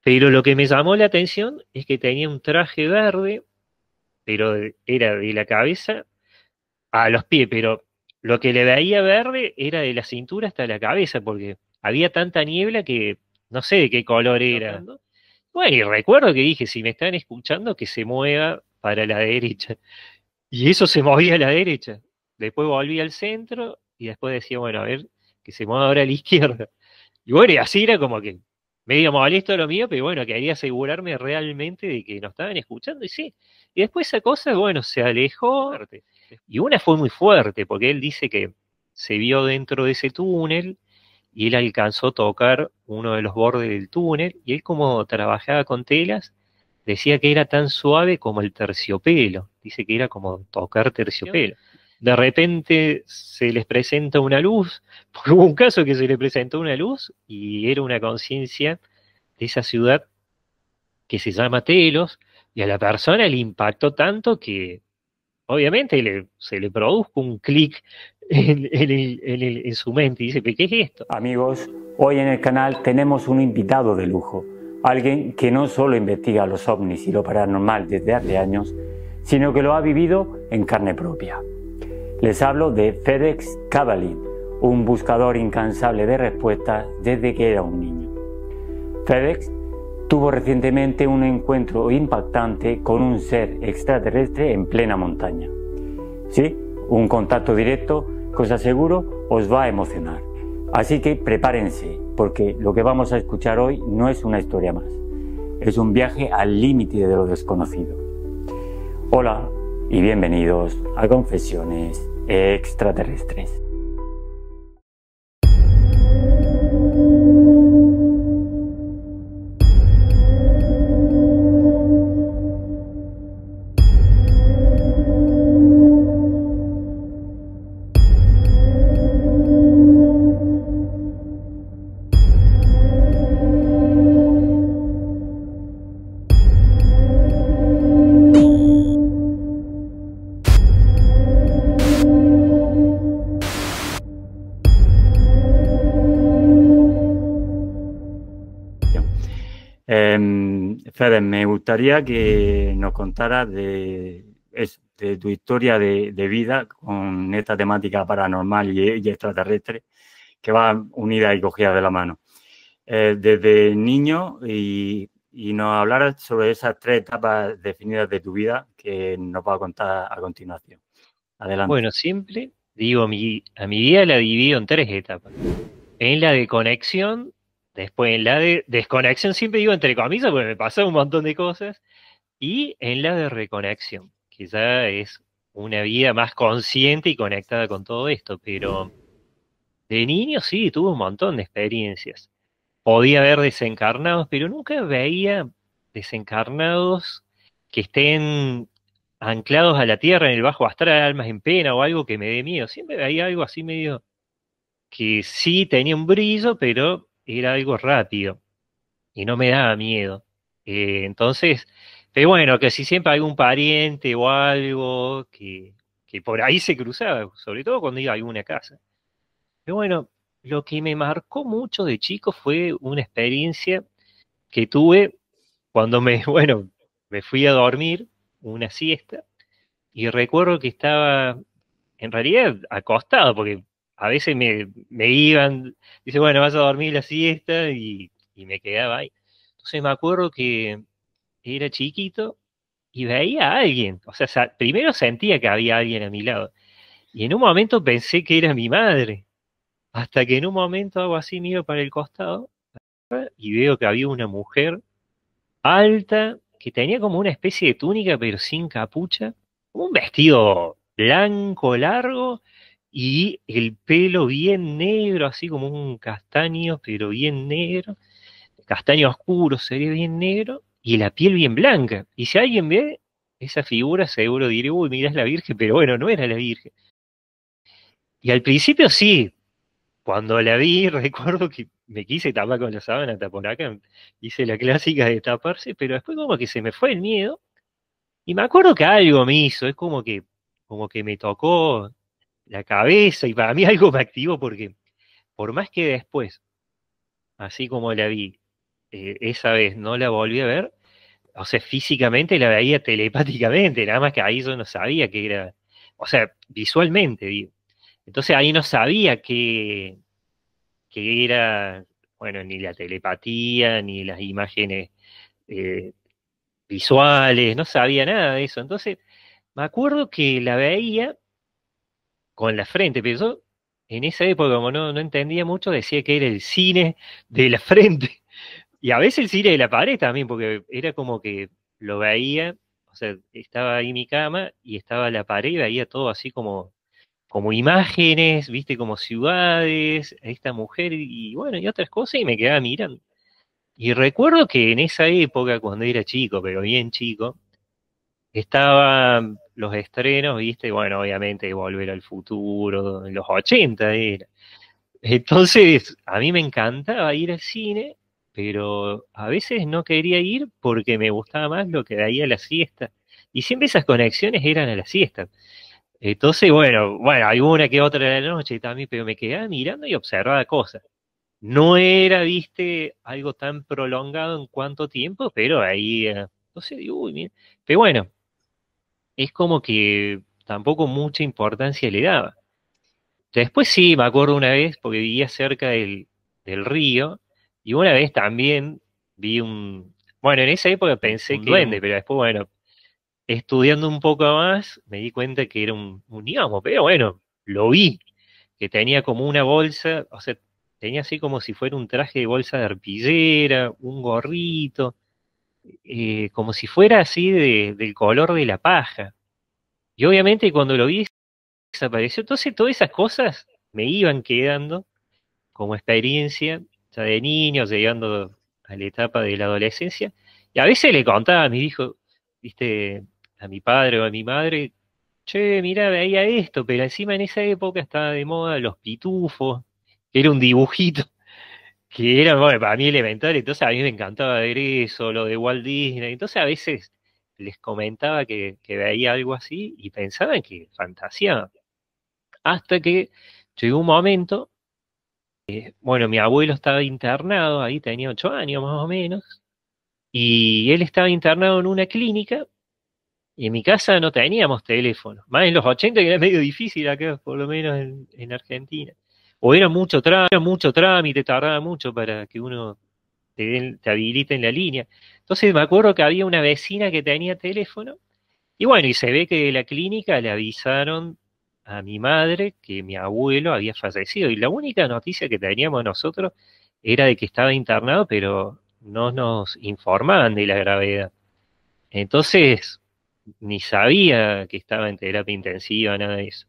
Pero lo que me llamó la atención es que tenía un traje verde, pero era de la cabeza a los pies, pero lo que le veía verde era de la cintura hasta la cabeza, porque había tanta niebla que no sé de qué color era. Bueno, y recuerdo que dije, si me están escuchando, que se mueva para la derecha. Y eso se movía a la derecha. Después volví al centro y después decía, bueno, a ver, que se mueva ahora a la izquierda. Y bueno, y así era como que medio molesto lo mío, pero bueno, quería asegurarme realmente de que nos estaban escuchando, y sí. Y después esa cosa, bueno, se alejó, y una fue muy fuerte, porque él dice que se vio dentro de ese túnel, y él alcanzó a tocar uno de los bordes del túnel, y él como trabajaba con telas, decía que era tan suave como el terciopelo, dice que era como tocar terciopelo. De repente se les presenta una luz, porque hubo un caso que se le presentó una luz y era una conciencia de esa ciudad que se llama Telos, y a la persona le impactó tanto que obviamente se le produjo un clic en su mente y dice, ¿pero qué es esto? Amigos, hoy en el canal tenemos un invitado de lujo, alguien que no solo investiga los ovnis y lo paranormal desde hace años, sino que lo ha vivido en carne propia. Les hablo de Fedex Kabalin, un buscador incansable de respuestas desde que era un niño. Fedex tuvo recientemente un encuentro impactante con un ser extraterrestre en plena montaña. Sí, un contacto directo que os aseguro os va a emocionar. Así que prepárense, porque lo que vamos a escuchar hoy no es una historia más. Es un viaje al límite de lo desconocido. Hola y bienvenidos a Confesiones Extraterrestres. Fede, me gustaría que nos contaras de tu historia de vida con esta temática paranormal y extraterrestre que va unida y cogida de la mano. Desde niño y nos hablaras sobre esas tres etapas definidas de tu vida que nos va a contar a continuación. Adelante. Bueno, siempre digo, a mi vida la divido en tres etapas. En la de conexión, después en la de desconexión, siempre digo entre comillas, porque me pasan un montón de cosas, y en la de reconexión, que ya es una vida más consciente y conectada con todo esto, pero de niño sí, tuve un montón de experiencias. Podía ver desencarnados, pero nunca veía desencarnados que estén anclados a la tierra en el bajo astral, almas en pena o algo que me dé miedo. Siempre veía algo así medio que sí tenía un brillo, pero era algo rápido y no me daba miedo. Entonces, pero bueno, que si siempre algún pariente o algo que por ahí se cruzaba, sobre todo cuando iba a alguna casa. Pero bueno, lo que me marcó mucho de chico fue una experiencia que tuve cuando bueno, me fui a dormir una siesta y recuerdo que estaba en realidad acostado, porque a veces me iban, dice, bueno, vas a dormir la siesta y me quedaba ahí. Entonces me acuerdo que era chiquito y veía a alguien, o sea, primero sentía que había alguien a mi lado y en un momento pensé que era mi madre, hasta que en un momento hago así, miro para el costado y veo que había una mujer alta que tenía como una especie de túnica pero sin capucha, como un vestido blanco largo y el pelo bien negro, así como un castaño pero bien negro, castaño oscuro sería bien negro y la piel bien blanca. Y si alguien ve esa figura seguro diré, uy, mira es la Virgen, pero bueno, no era la Virgen. Y al principio sí, cuando la vi, recuerdo que me quise tapar con la sábana taponaca, hice la clásica de taparse, pero después como que se me fue el miedo, y me acuerdo que algo me hizo, es como que me tocó la cabeza, y para mí algo me activó, porque por más que después, así como la vi, esa vez no la volví a ver, o sea, físicamente la veía telepáticamente, nada más que ahí yo no sabía que era, o sea, visualmente, digo. Entonces ahí no sabía que era, bueno, ni la telepatía, ni las imágenes eh, visuales, no sabía nada de eso. Entonces, me acuerdo que la veía con la frente, pero yo en esa época, como no entendía mucho, decía que era el cine de la frente. Y a veces el cine de la pared también, porque era como que lo veía, o sea, estaba ahí mi cama y estaba la pared y veía todo así como imágenes, viste, como ciudades, esta mujer y bueno, y otras cosas, y me quedaba mirando. Y recuerdo que en esa época, cuando era chico, pero bien chico, estaban los estrenos, viste, bueno, obviamente Volver al Futuro, en los 80 era. Entonces, a mí me encantaba ir al cine, pero a veces no quería ir porque me gustaba más lo que veía a la siesta. Y siempre esas conexiones eran a la siesta. Entonces, bueno, hay una que otra de la noche también, pero me quedaba mirando y observaba cosas. No era, viste, algo tan prolongado en cuánto tiempo, pero ahí, no sé, digo, uy, mira. Pero bueno, es como que tampoco mucha importancia le daba. Después sí, me acuerdo una vez, porque vivía cerca del río, y una vez también vi bueno, en esa época pensé Un que era un duende. duende, pero después, bueno, estudiando un poco más, me di cuenta que era un gnomo, pero bueno, lo vi, que tenía como una bolsa, o sea, tenía así como si fuera un traje de bolsa de arpillera, un gorrito, como si fuera así del color de la paja. Y obviamente cuando lo vi desapareció. Entonces todas esas cosas me iban quedando como experiencia, ya de niño, llegando a la etapa de la adolescencia. Y a veces le contaba a mi hijo, viste, a mi padre o a mi madre, che, mira, veía esto, pero encima en esa época estaba de moda los pitufos, que era un dibujito, que era, bueno, para mí elemental, entonces a mí me encantaba ver eso, lo de Walt Disney, entonces a veces les comentaba que veía algo así y pensaban que fantaseaba, hasta que llegó un momento, bueno, mi abuelo estaba internado, ahí tenía 8 años más o menos, y él estaba internado en una clínica, y en mi casa no teníamos teléfono, más en los 80 que era medio difícil acá, por lo menos en Argentina. O era mucho trámite, tardaba mucho para que uno te habilite en la línea. Entonces me acuerdo que había una vecina que tenía teléfono, y bueno, y se ve que de la clínica le avisaron a mi madre que mi abuelo había fallecido, y la única noticia que teníamos nosotros era de que estaba internado, pero no nos informaban de la gravedad. Entonces, ni sabía que estaba en terapia intensiva, nada de eso.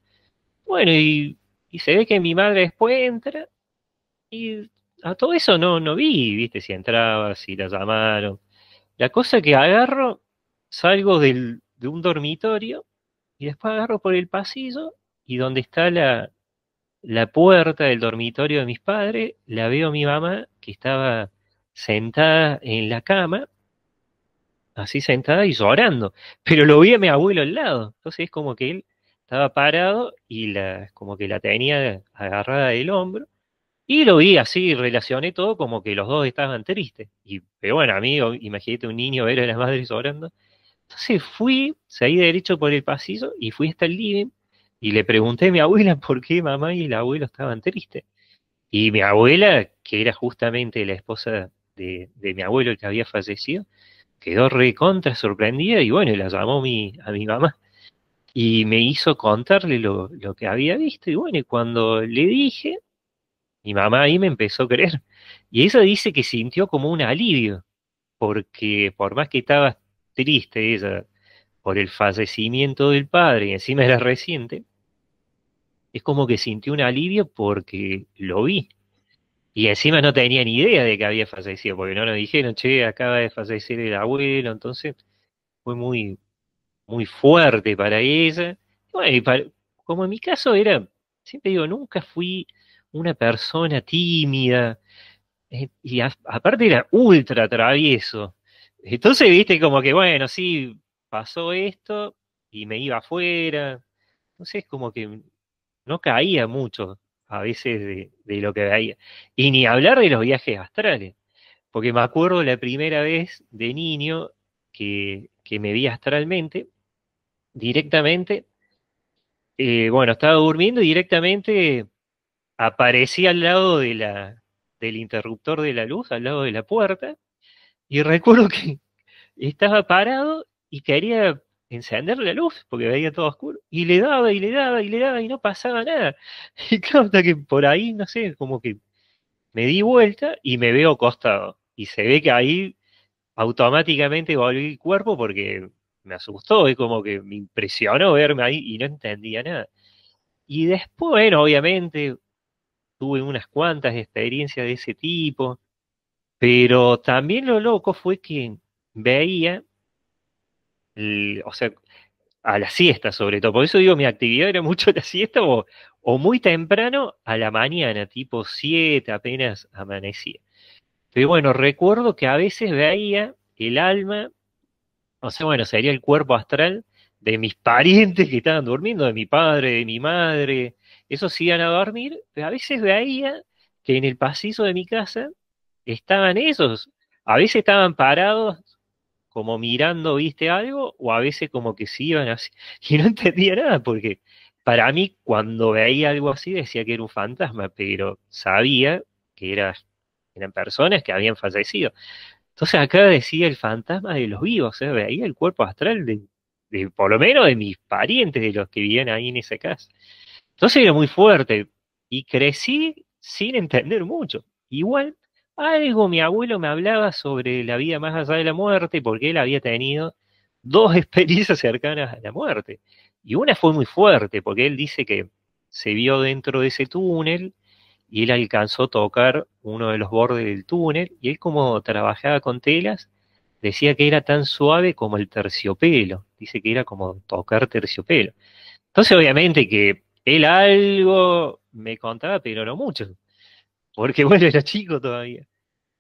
Bueno, y se ve que mi madre después entra y a todo eso no vi, viste, si entraba, si la llamaron. La cosa que agarro, salgo de un dormitorio y después agarro por el pasillo y donde está la puerta del dormitorio de mis padres, la veo a mi mamá que estaba sentada en la cama, así sentada y llorando, pero lo vi a mi abuelo al lado, entonces es como que él estaba parado y como que la tenía agarrada del hombro, y lo vi así, relacioné todo como que los dos estaban tristes, pero bueno, amigo, imagínate un niño ver a la madre llorando. Entonces seguí derecho por el pasillo y fui hasta el living y le pregunté a mi abuela por qué mamá y el abuelo estaban tristes. Y mi abuela, que era justamente la esposa de mi abuelo el que había fallecido, quedó recontra sorprendida y bueno, la llamó a mi mamá y me hizo contarle lo que había visto. Y bueno, y cuando le dije, mi mamá ahí me empezó a creer. Y ella dice que sintió como un alivio, porque por más que estaba triste ella por el fallecimiento del padre y encima era reciente, es como que sintió un alivio porque lo vi. Y encima no tenía ni idea de que había fallecido, porque no nos dijeron, che, acaba de fallecer el abuelo, entonces fue muy fuerte para ella. Y bueno, como en mi caso era, siempre digo, nunca fui una persona tímida, y aparte era ultra travieso. Entonces, viste, como que bueno, sí, pasó esto y me iba afuera. Entonces, como que no caía mucho a veces de lo que veía. Y ni hablar de los viajes astrales. porque me acuerdo la primera vez de niño que me vi astralmente, directamente, bueno, estaba durmiendo y directamente aparecí al lado del interruptor de la luz, al lado de la puerta, y recuerdo que estaba parado y quería encender la luz porque veía todo oscuro. Y le daba y le daba y le daba y no pasaba nada. Y claro, hasta que por ahí, no sé, como que me di vuelta y me veo acostado. Y se ve que ahí automáticamente volví el cuerpo porque me asustó y como que me impresionó verme ahí y no entendía nada. Y después, bueno, obviamente tuve unas cuantas experiencias de ese tipo, pero también lo loco fue que veía, o sea, a la siesta sobre todo. Por eso digo, mi actividad era mucho la siesta o muy temprano a la mañana, tipo 7 apenas amanecía. Pero bueno, recuerdo que a veces veía el alma, o sea, bueno, sería el cuerpo astral de mis parientes que estaban durmiendo, de mi padre, de mi madre, esos iban a dormir, pero a veces veía que en el pasillo de mi casa estaban esos, a veces estaban parados como mirando, viste algo, o a veces como que se iban así, y no entendía nada, porque para mí cuando veía algo así decía que era un fantasma, pero sabía que eran personas que habían fallecido. Entonces acá decía el fantasma de los vivos, veía el cuerpo astral de por lo menos de mis parientes, de los que vivían ahí en esa casa. Entonces era muy fuerte y crecí sin entender mucho. Igual, algo mi abuelo me hablaba sobre la vida más allá de la muerte, porque él había tenido dos experiencias cercanas a la muerte. Y una fue muy fuerte, porque él dice que se vio dentro de ese túnel y él alcanzó a tocar uno de los bordes del túnel, y él como trabajaba con telas, decía que era tan suave como el terciopelo, dice que era como tocar terciopelo. Entonces obviamente que él algo me contaba, pero no mucho, porque bueno, era chico todavía.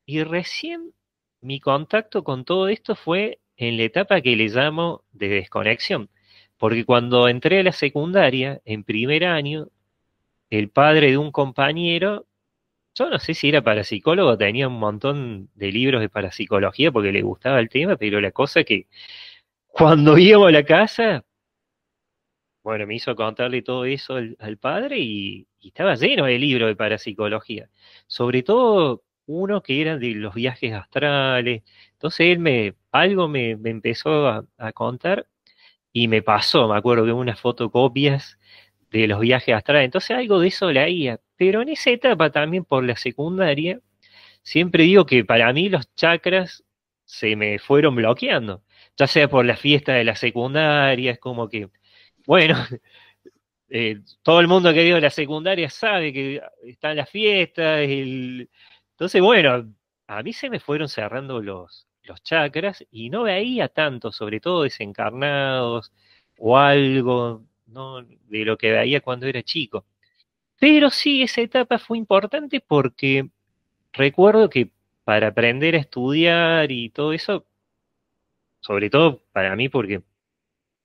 Y recién mi contacto con todo esto fue en la etapa que le llamo de desconexión, porque cuando entré a la secundaria, en primer año, el padre de un compañero, yo no sé si era parapsicólogo, tenía un montón de libros de parapsicología porque le gustaba el tema, pero la cosa es que cuando íbamos a la casa, bueno, me hizo contarle todo eso al padre y estaba lleno de libros de parapsicología, sobre todo uno que era de los viajes astrales. Entonces algo me empezó a contar y me pasó, me acuerdo que unas fotocopias de los viajes astrales, entonces algo de eso leía, pero en esa etapa también por la secundaria, siempre digo que para mí los chakras se me fueron bloqueando, ya sea por la fiesta de la secundaria, es como que, bueno, todo el mundo que ha ido a la secundaria sabe que están las fiestas, entonces, bueno, a mí se me fueron cerrando los chakras y no veía tanto, sobre todo desencarnados o algo, ¿no? De lo que veía cuando era chico. Pero sí, esa etapa fue importante porque recuerdo que para aprender a estudiar y todo eso, sobre todo para mí porque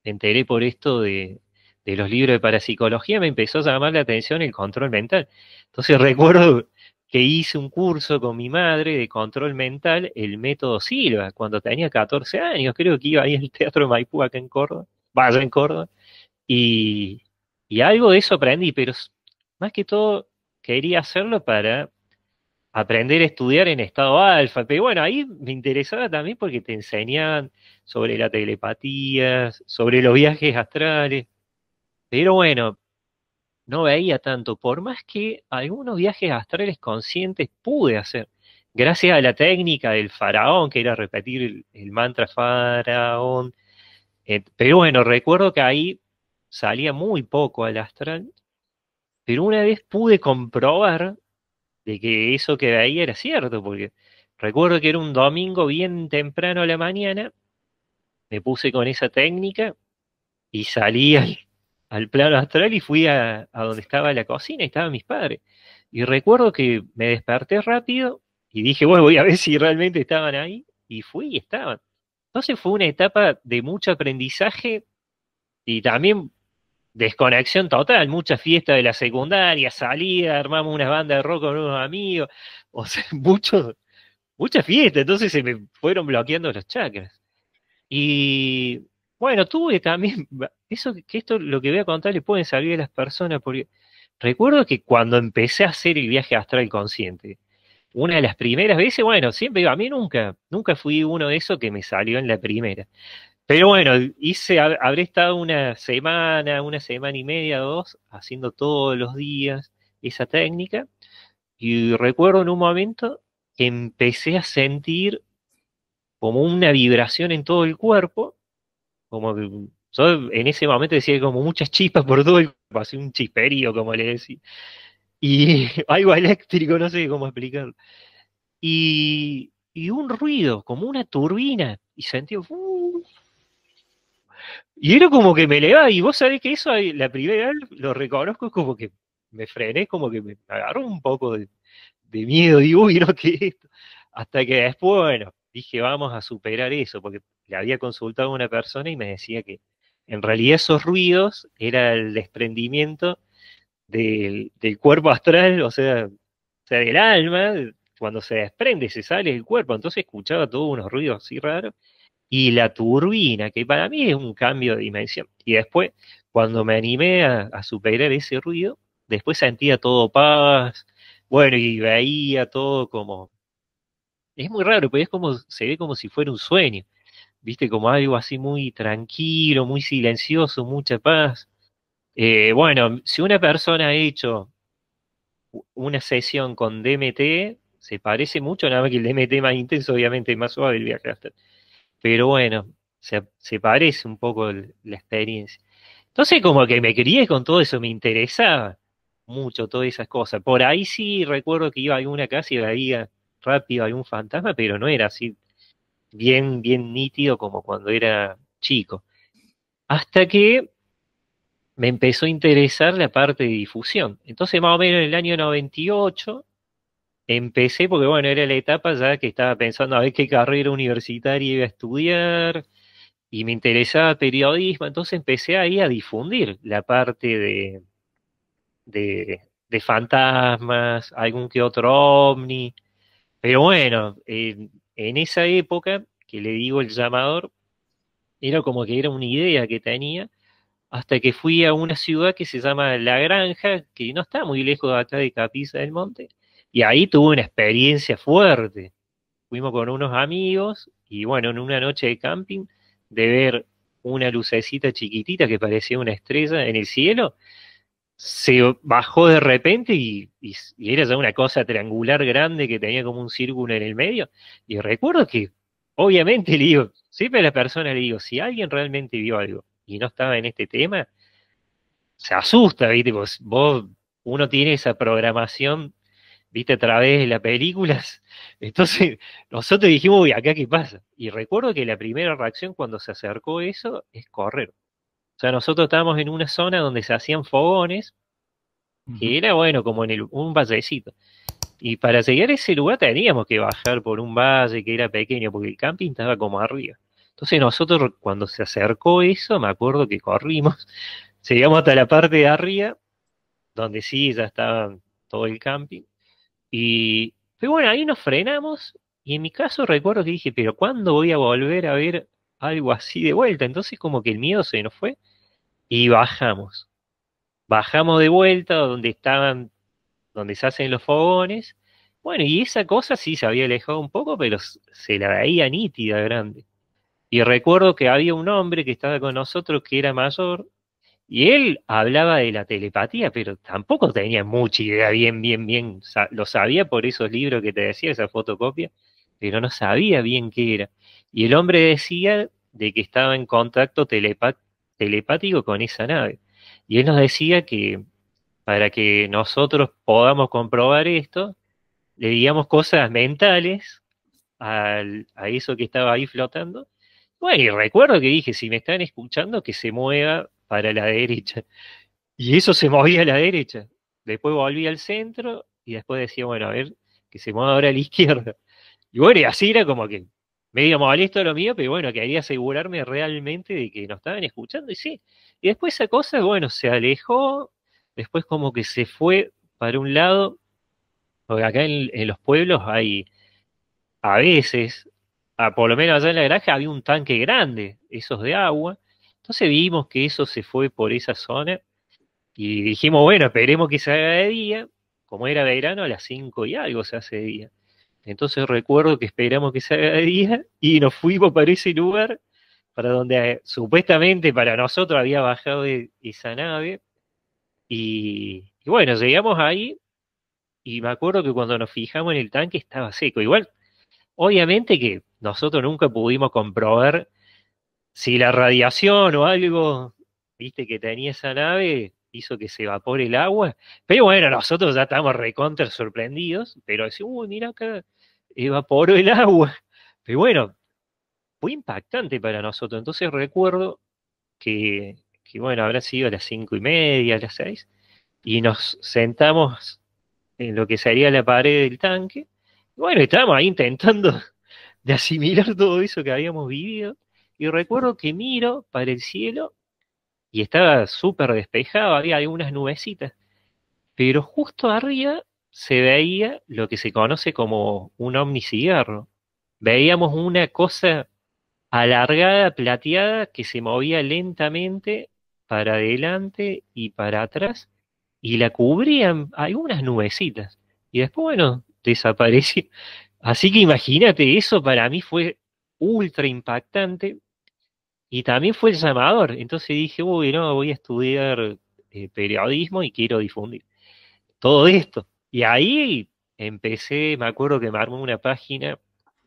me enteré por esto de los libros de parapsicología, me empezó a llamar la atención el control mental. Entonces recuerdo que hice un curso con mi madre de control mental, el método Silva, cuando tenía 14 años, creo que iba ahí al Teatro Maipú acá en Córdoba, vaya en Córdoba, y, y algo de eso aprendí, pero más que todo quería hacerlo para aprender a estudiar en estado alfa. Pero bueno, ahí me interesaba también porque te enseñaban sobre la telepatía, sobre los viajes astrales. Pero bueno, no veía tanto, por más que algunos viajes astrales conscientes pude hacer. Gracias a la técnica del faraón, que era repetir el mantra faraón. Pero bueno, recuerdo que ahí salía muy poco al astral, pero una vez pude comprobar de que eso que veía era cierto, porque recuerdo que era un domingo bien temprano a la mañana, me puse con esa técnica y salí al plano astral y fui a donde estaba la cocina y estaban mis padres. Y recuerdo que me desperté rápido y dije, bueno, voy a ver si realmente estaban ahí, y fui y estaban. Entonces fue una etapa de mucho aprendizaje y también desconexión total, mucha fiesta de la secundaria, salida, armamos una banda de rock con unos amigos, o sea, mucho, mucha fiesta, entonces se me fueron bloqueando los chakras. Y bueno, tuve también, eso que esto lo que voy a contar le pueden servir a las personas, porque recuerdo que cuando empecé a hacer el viaje astral consciente, una de las primeras veces, bueno, siempre digo, a mí nunca fui uno de esos que me salió en la primera. Pero bueno, habré estado una semana y media, dos, haciendo todos los días esa técnica. Y recuerdo en un momento que empecé a sentir como una vibración en todo el cuerpo, como que yo en ese momento decía como muchas chispas por todo el cuerpo, así un chisperío, como le decía. Y algo eléctrico, no sé cómo explicarlo. Y un ruido, como una turbina, y sentí, y era como que me elevaba, y vos sabés que eso la primera vez lo reconozco, como que me frené, como que me agarró un poco de miedo, y uy, no, ¿qué es esto? Hasta que después, bueno, dije, vamos a superar eso, porque le había consultado a una persona y me decía que en realidad esos ruidos era el desprendimiento del cuerpo astral, o sea, del alma, cuando se desprende, se sale del cuerpo, entonces escuchaba todos unos ruidos así raros, y la turbina, que para mí es un cambio de dimensión. Y después, cuando me animé a superar ese ruido, después sentía todo paz, bueno, y veía todo como... Es muy raro, pero es como, se ve como si fuera un sueño, ¿viste? Como algo así muy tranquilo, muy silencioso, mucha paz. Bueno, si una persona ha hecho una sesión con DMT, se parece mucho, nada más que el DMT más intenso, obviamente, más suave el viaje astral. Pero bueno, se parece un poco la experiencia. Entonces como que me crié con todo eso, me interesaba mucho todas esas cosas. Por ahí sí recuerdo que iba a alguna casa y veía rápido algún fantasma, pero no era así bien nítido como cuando era chico. Hasta que me empezó a interesar la parte de difusión. Entonces más o menos en el año 98 empecé, porque bueno, era la etapa ya que estaba pensando a ver qué carrera universitaria iba a estudiar y me interesaba periodismo, entonces empecé ahí a difundir la parte de fantasmas, algún que otro ovni, pero bueno, en esa época, que le digo el llamador, era como que era una idea que tenía, hasta que fui a una ciudad que se llama La Granja, que no está muy lejos de acá de Capiza del Monte, y ahí tuve una experiencia fuerte. Fuimos con unos amigos y bueno, en una noche de camping, de ver una lucecita chiquitita que parecía una estrella en el cielo, se bajó de repente y era ya una cosa triangular grande que tenía como un círculo en el medio. Y recuerdo que, obviamente, le digo, siempre a la persona le digo, si alguien realmente vio algo y no estaba en este tema, se asusta, ¿viste? Uno tiene esa programación, ¿viste? A través de las películas. Entonces, nosotros dijimos, uy, ¿acá qué pasa? Y recuerdo que la primera reacción cuando se acercó eso es correr. O sea, nosotros estábamos en una zona donde se hacían fogones, que Ujú. era, bueno, como en un vallecito. Y para llegar a ese lugar teníamos que bajar por un valle que era pequeño, porque el camping estaba como arriba. Entonces nosotros, cuando se acercó eso, me acuerdo que corrimos, llegamos hasta la parte de arriba, donde sí, ya estaba todo el camping. Pero bueno, ahí nos frenamos y en mi caso recuerdo que dije, pero ¿cuándo voy a volver a ver algo así de vuelta? Entonces como que el miedo se nos fue y bajamos. Bajamos de vuelta donde se hacen los fogones. Bueno, y esa cosa sí se había alejado un poco, pero se la veía nítida, grande. Y recuerdo que había un hombre que estaba con nosotros que era mayor y él hablaba de la telepatía, pero tampoco tenía mucha idea, bien. Lo sabía por esos libros que te decía, esa fotocopia, pero no sabía bien qué era. Y el hombre decía de que estaba en contacto telepático con esa nave. Y él nos decía que para que nosotros podamos comprobar esto, le digamos cosas mentales a eso que estaba ahí flotando. Bueno, y recuerdo que dije, si me están escuchando, que se mueva para la derecha. Y eso se movía a la derecha. Después volví al centro y después decía, bueno, a ver, que se mueva ahora a la izquierda. Y bueno, y así era como que medio molesto lo mío, pero bueno, quería asegurarme realmente de que nos estaban escuchando y sí. Y después esa cosa, bueno, se alejó, después como que se fue para un lado, porque acá en los pueblos a veces, por lo menos allá en la granja, había un tanque grande, esos de agua. Entonces vimos que eso se fue por esa zona y dijimos, bueno, esperemos que se haga de día. Como era verano, a las 5 y algo se hace de día. Entonces recuerdo que esperamos que se haga de día y nos fuimos para ese lugar, para donde supuestamente para nosotros había bajado esa nave. Y bueno, llegamos ahí y me acuerdo que cuando nos fijamos en el tanque estaba seco. Igual, obviamente que nosotros nunca pudimos comprobar si la radiación o algo, viste, que tenía esa nave hizo que se evapore el agua. Pero bueno, nosotros ya estamos recontra sorprendidos, pero decimos, uy, mira acá, evaporó el agua. Pero bueno, fue impactante para nosotros. Entonces recuerdo que bueno, habrá sido a las 5:30, a las 6, y nos sentamos en lo que sería la pared del tanque. Y bueno, estábamos ahí intentando de asimilar todo eso que habíamos vivido. Y recuerdo que miro para el cielo y estaba súper despejado, había algunas nubecitas, pero justo arriba se veía lo que se conoce como un omnicigarro. Veíamos una cosa alargada, plateada, que se movía lentamente para adelante y para atrás, y la cubrían algunas nubecitas. Y después, bueno, desapareció. Así que imagínate, eso para mí fue ultra impactante y también fue el llamador. Entonces dije, uy, no, voy a estudiar periodismo y quiero difundir todo esto. Y ahí empecé, me acuerdo que me armé una página,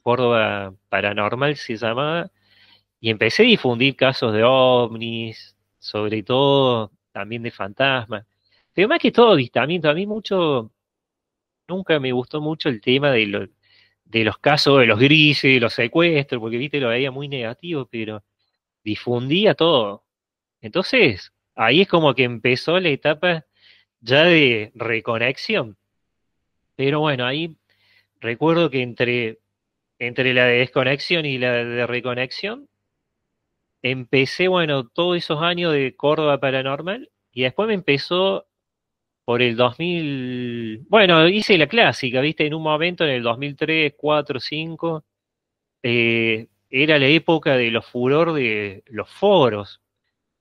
Córdoba Paranormal se llamaba, y empecé a difundir casos de ovnis, sobre todo también de fantasmas. Pero más que todo avistamiento, a mí mucho, nunca me gustó mucho el tema de los casos de los grises, de los secuestros, porque viste, lo veía muy negativo, pero difundía todo. Entonces, ahí es como que empezó la etapa ya de reconexión. Pero bueno, ahí recuerdo que entre la de desconexión y la de reconexión, empecé, bueno, todos esos años de Córdoba Paranormal y después me empezó por el 2000, bueno, hice la clásica, viste, en un momento en el 2003, 4, 5, era la época de los furor de los foros,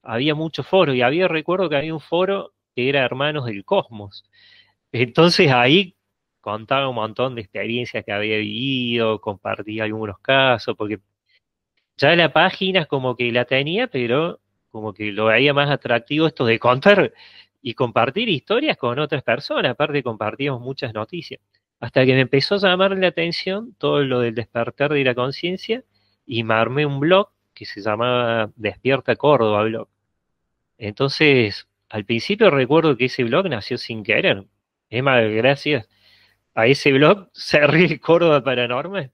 había muchos foros y recuerdo que había un foro que era Hermanos del Cosmos. Entonces ahí contaba un montón de experiencias que había vivido, compartía algunos casos, porque ya la página es como que la tenía, pero como que lo veía más atractivo esto de contar y compartir historias con otras personas. Aparte compartíamos muchas noticias. Hasta que me empezó a llamar la atención todo lo del despertar de la conciencia y me armé un blog que se llamaba Despierta Córdoba Blog. Entonces, al principio recuerdo que ese blog nació sin querer. Es más, gracias a ese blog cerré el Córdoba Paranormal,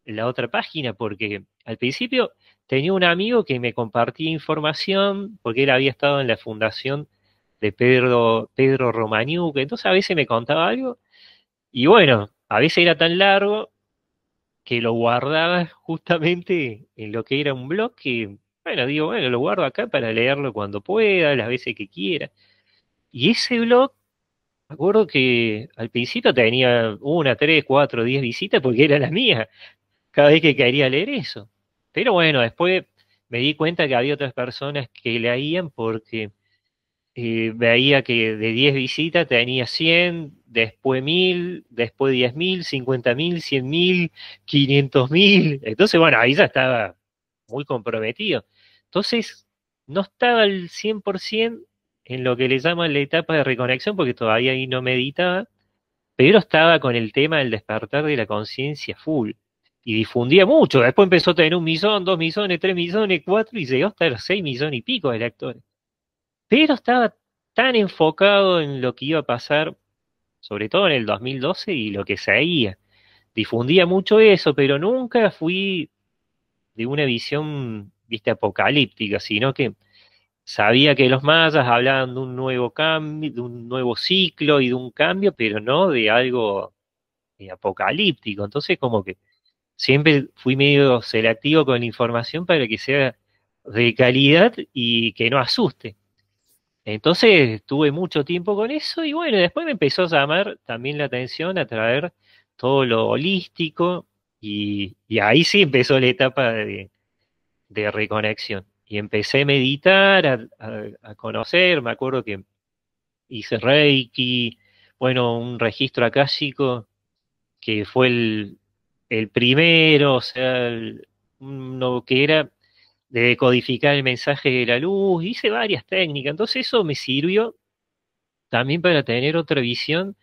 la otra página, porque al principio tenía un amigo que me compartía información, porque él había estado en la fundación de Pedro Romaniuk, entonces a veces me contaba algo, y bueno, a veces era tan largo que lo guardaba justamente en lo que era un blog que, bueno, digo, bueno, lo guardo acá para leerlo cuando pueda, las veces que quiera. Y ese blog, me acuerdo que al principio tenía 1, 3, 4, 10 visitas porque era la mía cada vez que quería leer eso. Pero bueno, después me di cuenta que había otras personas que leían porque veía que de 10 visitas tenía 100, después 1000, después 10.000, 50.000, 100.000, 500.000. Entonces, bueno, ahí ya estaba muy comprometido. Entonces, no estaba al 100% en lo que le llaman la etapa de reconexión porque todavía ahí no meditaba, pero estaba con el tema del despertar de la conciencia full. Y difundía mucho. Después empezó a tener 1 millón, 2 millones, 3 millones, 4, y llegó hasta los 6 millones y pico de lectores. Pero estaba tan enfocado en lo que iba a pasar, sobre todo en el 2012 y lo que seguía. Difundía mucho eso, pero nunca fui de una visión, viste, apocalíptica, sino que sabía que los mayas hablaban de un nuevo cambio, de un nuevo ciclo y de un cambio, pero no de algo apocalíptico. Entonces, como que siempre fui medio selectivo con la información para que sea de calidad y que no asuste. Entonces tuve mucho tiempo con eso y bueno, después me empezó a llamar también la atención a traer todo lo holístico y ahí sí empezó la etapa de reconexión. Y empecé a meditar, a conocer, me acuerdo que hice Reiki, bueno, un registro akáshico que fue el primero, o sea, uno que era de decodificar el mensaje de la luz, hice varias técnicas, entonces eso me sirvió también para tener otra visión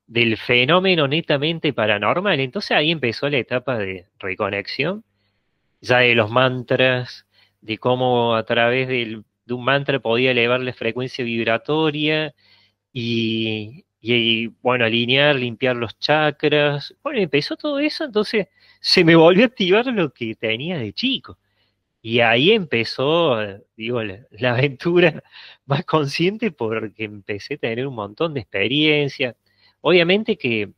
del fenómeno netamente paranormal. Entonces ahí empezó la etapa de reconexión, ya de los mantras, de cómo a través de un mantra podía elevar la frecuencia vibratoria bueno, alinear, limpiar los chakras. Bueno, empezó todo eso, entonces se me volvió a activar lo que tenía de chico. Y ahí empezó, digo, la aventura más consciente porque empecé a tener un montón de experiencia. Obviamente que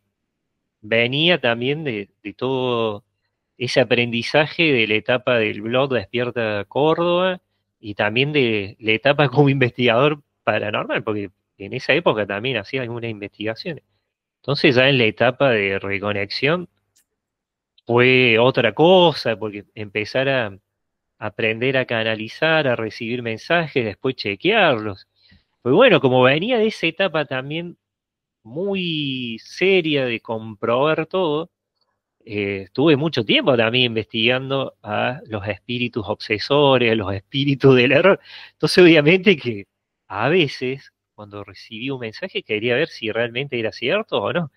venía también de todo ese aprendizaje de la etapa del blog Despierta Córdoba y también de la etapa como investigador paranormal, porque en esa época también hacía algunas investigaciones. Entonces ya en la etapa de reconexión fue otra cosa, porque empezar a aprender a canalizar, a recibir mensajes, después chequearlos. Pues bueno, como venía de esa etapa también muy seria de comprobar todo, estuve mucho tiempo también investigando a los espíritus obsesores, a los espíritus del error. Entonces, obviamente que a veces, cuando recibí un mensaje, quería ver si realmente era cierto o no.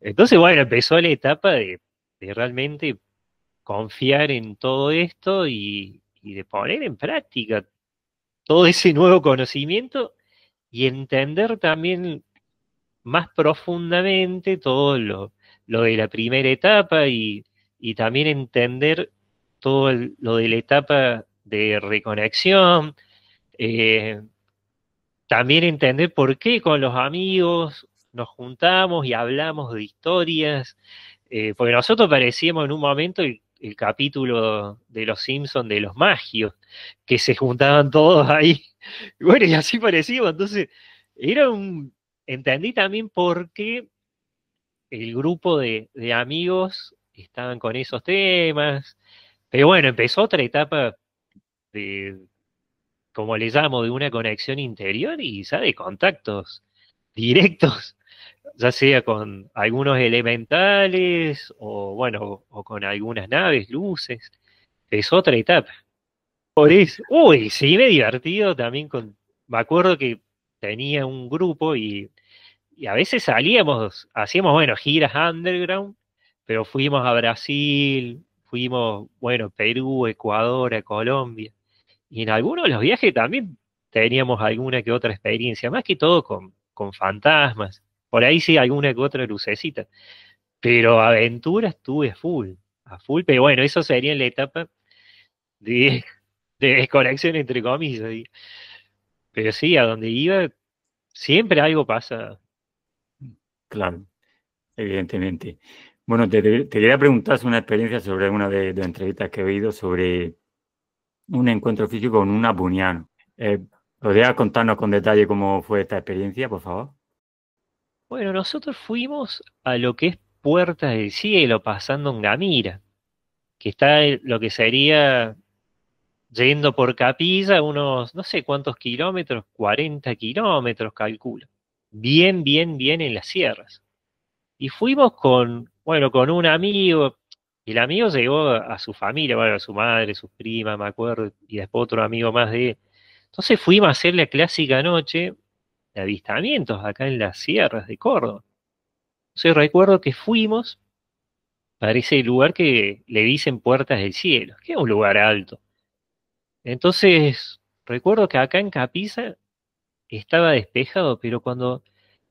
Entonces, bueno, empezó la etapa de realmente confiar en todo esto y de poner en práctica todo ese nuevo conocimiento y entender también más profundamente todo lo de la primera etapa y también entender todo lo de la etapa de reconexión, eh, también entender por qué con los amigos nos juntamos y hablamos de historias, porque nosotros parecíamos en un momento el capítulo de Los Simpsons de los magios, que se juntaban todos ahí. Y bueno, y así parecíamos. Entonces, era un... Entendí también por qué el grupo de amigos estaban con esos temas. Pero bueno, empezó otra etapa de, como le llamo, de una conexión interior y ya de contactos directos, ya sea con algunos elementales o bueno, o con algunas naves, luces. Es otra etapa. Por eso, uy, sí, me he divertido también me acuerdo que tenía un grupo y a veces salíamos, hacíamos, bueno, giras underground, pero fuimos a Brasil, fuimos, bueno, Perú, Ecuador, a Colombia. Y en algunos de los viajes también teníamos alguna que otra experiencia, más que todo con fantasmas. Por ahí sí, alguna que otra lucecita. Pero aventuras tuve full, a full. Pero bueno, eso sería en la etapa de, de desconexión, entre comillas. Pero sí, a donde iba, siempre algo pasa. Claro, evidentemente. Bueno, te quería preguntar sobre una experiencia sobre una de las entrevistas que he oído sobre un encuentro físico con un apuniano. ¿Podrías contarnos con detalle cómo fue esta experiencia, por favor? Bueno, nosotros fuimos a lo que es Puertas del Cielo, pasando en Gamira, que está lo que sería yendo por Capilla, unos no sé cuántos kilómetros, 40 kilómetros, calculo. Bien, bien, bien en las sierras. Y fuimos bueno, con un amigo, y el amigo llegó a su familia, bueno, a su madre, sus primas, me acuerdo, y después otro amigo más de él. Entonces fuimos a hacer la clásica noche de avistamientos acá en las sierras de Córdoba. Entonces recuerdo que fuimos para ese lugar que le dicen Puertas del Cielo, que es un lugar alto. Entonces, recuerdo que acá en Capisa estaba despejado, pero cuando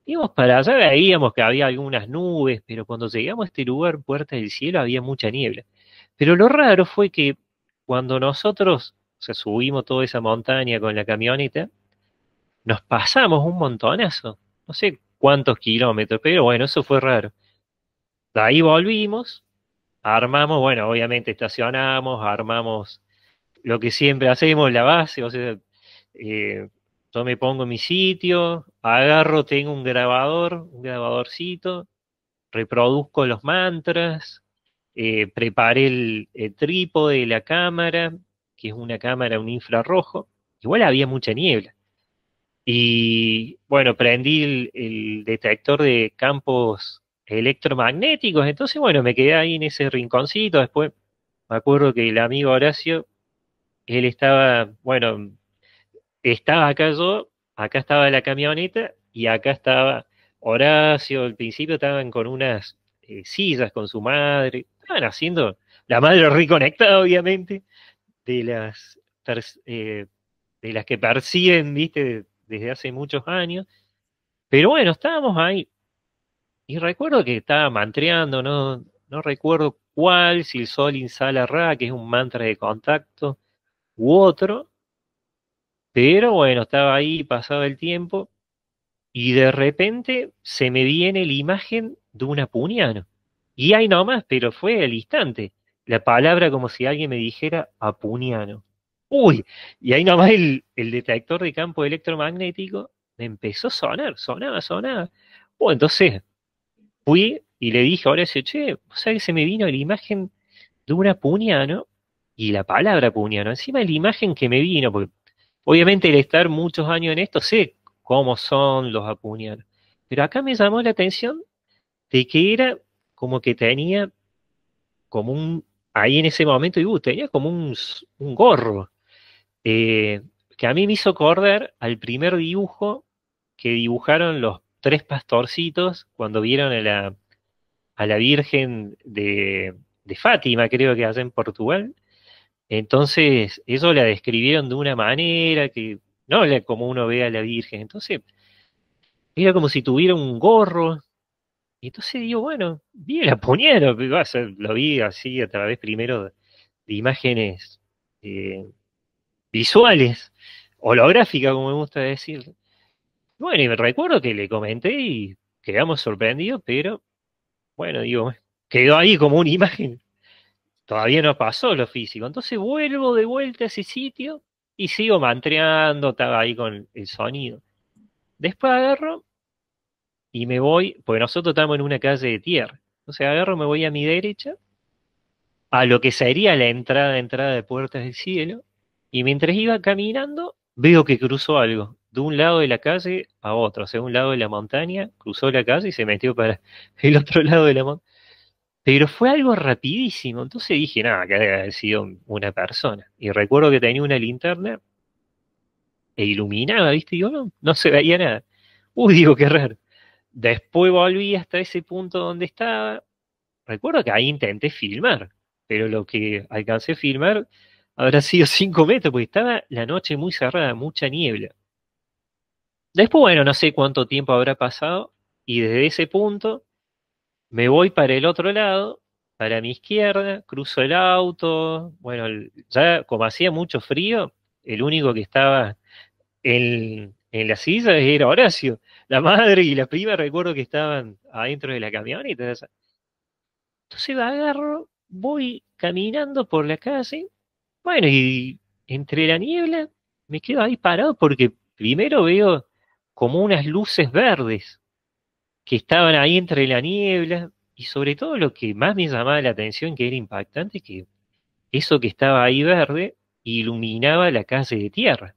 íbamos para allá veíamos que había algunas nubes, pero cuando llegamos a este lugar, Puertas del Cielo, había mucha niebla. Pero lo raro fue que cuando nosotros, o sea, subimos toda esa montaña con la camioneta, nos pasamos un montonazo, no sé cuántos kilómetros, pero bueno, eso fue raro. De ahí volvimos, armamos, bueno, obviamente estacionamos, armamos lo que siempre hacemos, la base, o sea, yo me pongo en mi sitio, agarro, tengo un grabador, un grabadorcito, reproduzco los mantras, preparé el trípode de la cámara, que es una cámara, un infrarrojo. Igual había mucha niebla. Y bueno, prendí el detector de campos electromagnéticos. Entonces, bueno, me quedé ahí en ese rinconcito. Después me acuerdo que el amigo Horacio, él estaba, bueno, estaba acá yo, acá estaba la camioneta y acá estaba Horacio. Al principio estaban con unas sillas con su madre, estaban haciendo la madre reconectada, obviamente, de de las que persiguen, viste, desde hace muchos años. Pero bueno, estábamos ahí. Y recuerdo que estaba mantreando, no recuerdo cuál, si el Sol Insala Ra, que es un mantra de contacto, u otro. Pero bueno, estaba ahí, pasaba el tiempo. Y de repente se me viene la imagen de un apuñado. Y ahí nomás, pero fue al instante. La palabra como si alguien me dijera apuñado. Uy, y ahí nomás el detector de campo electromagnético me empezó a sonar, sonaba. Entonces fui y le dije a Horacio, che, o sea que se me vino la imagen de un apuñado y la palabra apuñado. Encima la imagen que me vino, porque obviamente el estar muchos años en esto, sé cómo son los apuñados. Pero acá me llamó la atención de que era como que tenía como ahí en ese momento, tenía como un gorro, eh, que a mí me hizo acordar al primer dibujo que dibujaron los tres pastorcitos cuando vieron a la Virgen de Fátima, creo que allá en Portugal. Entonces, eso la describieron de una manera que no como uno ve a la Virgen. Entonces, era como si tuviera un gorro. Y entonces digo, bueno, vi el apuñero, lo vi así a través primero de imágenes visuales, holográficas, como me gusta decir. Bueno, y me recuerdo que le comenté y quedamos sorprendidos, pero bueno, digo, quedó ahí como una imagen. Todavía no pasó lo físico. Entonces vuelvo de vuelta a ese sitio y sigo mantreando, estaba ahí con el sonido. Después agarro y me voy, porque nosotros estamos en una calle de tierra. Entonces agarro, me voy a mi derecha, a lo que sería la entrada de Puertas del Cielo, y mientras iba caminando, veo que cruzó algo. De un lado de la calle a otro, o sea, un lado de la montaña, cruzó la calle y se metió para el otro lado de la montaña. Pero fue algo rapidísimo. Entonces dije, nada, que debe haber sido una persona. Y recuerdo que tenía una linterna e iluminaba, ¿viste? Y digo, no se veía nada. Uy, digo, qué raro. Después volví hasta ese punto donde estaba. Recuerdo que ahí intenté filmar, pero lo que alcancé a filmar habrá sido 5 metros, porque estaba la noche muy cerrada, mucha niebla. Después, bueno, no sé cuánto tiempo habrá pasado, y desde ese punto me voy para el otro lado, para mi izquierda, cruzo el auto. Bueno, ya como hacía mucho frío, el único que estaba en la silla era Horacio. La madre y la prima recuerdo que estaban adentro de la camioneta. Entonces agarro, voy caminando por la calle. Bueno, y entre la niebla me quedo ahí parado porque primero veo como unas luces verdes que estaban ahí entre la niebla, y sobre todo lo que más me llamaba la atención, que era impactante, que eso que estaba ahí verde iluminaba la calle de tierra.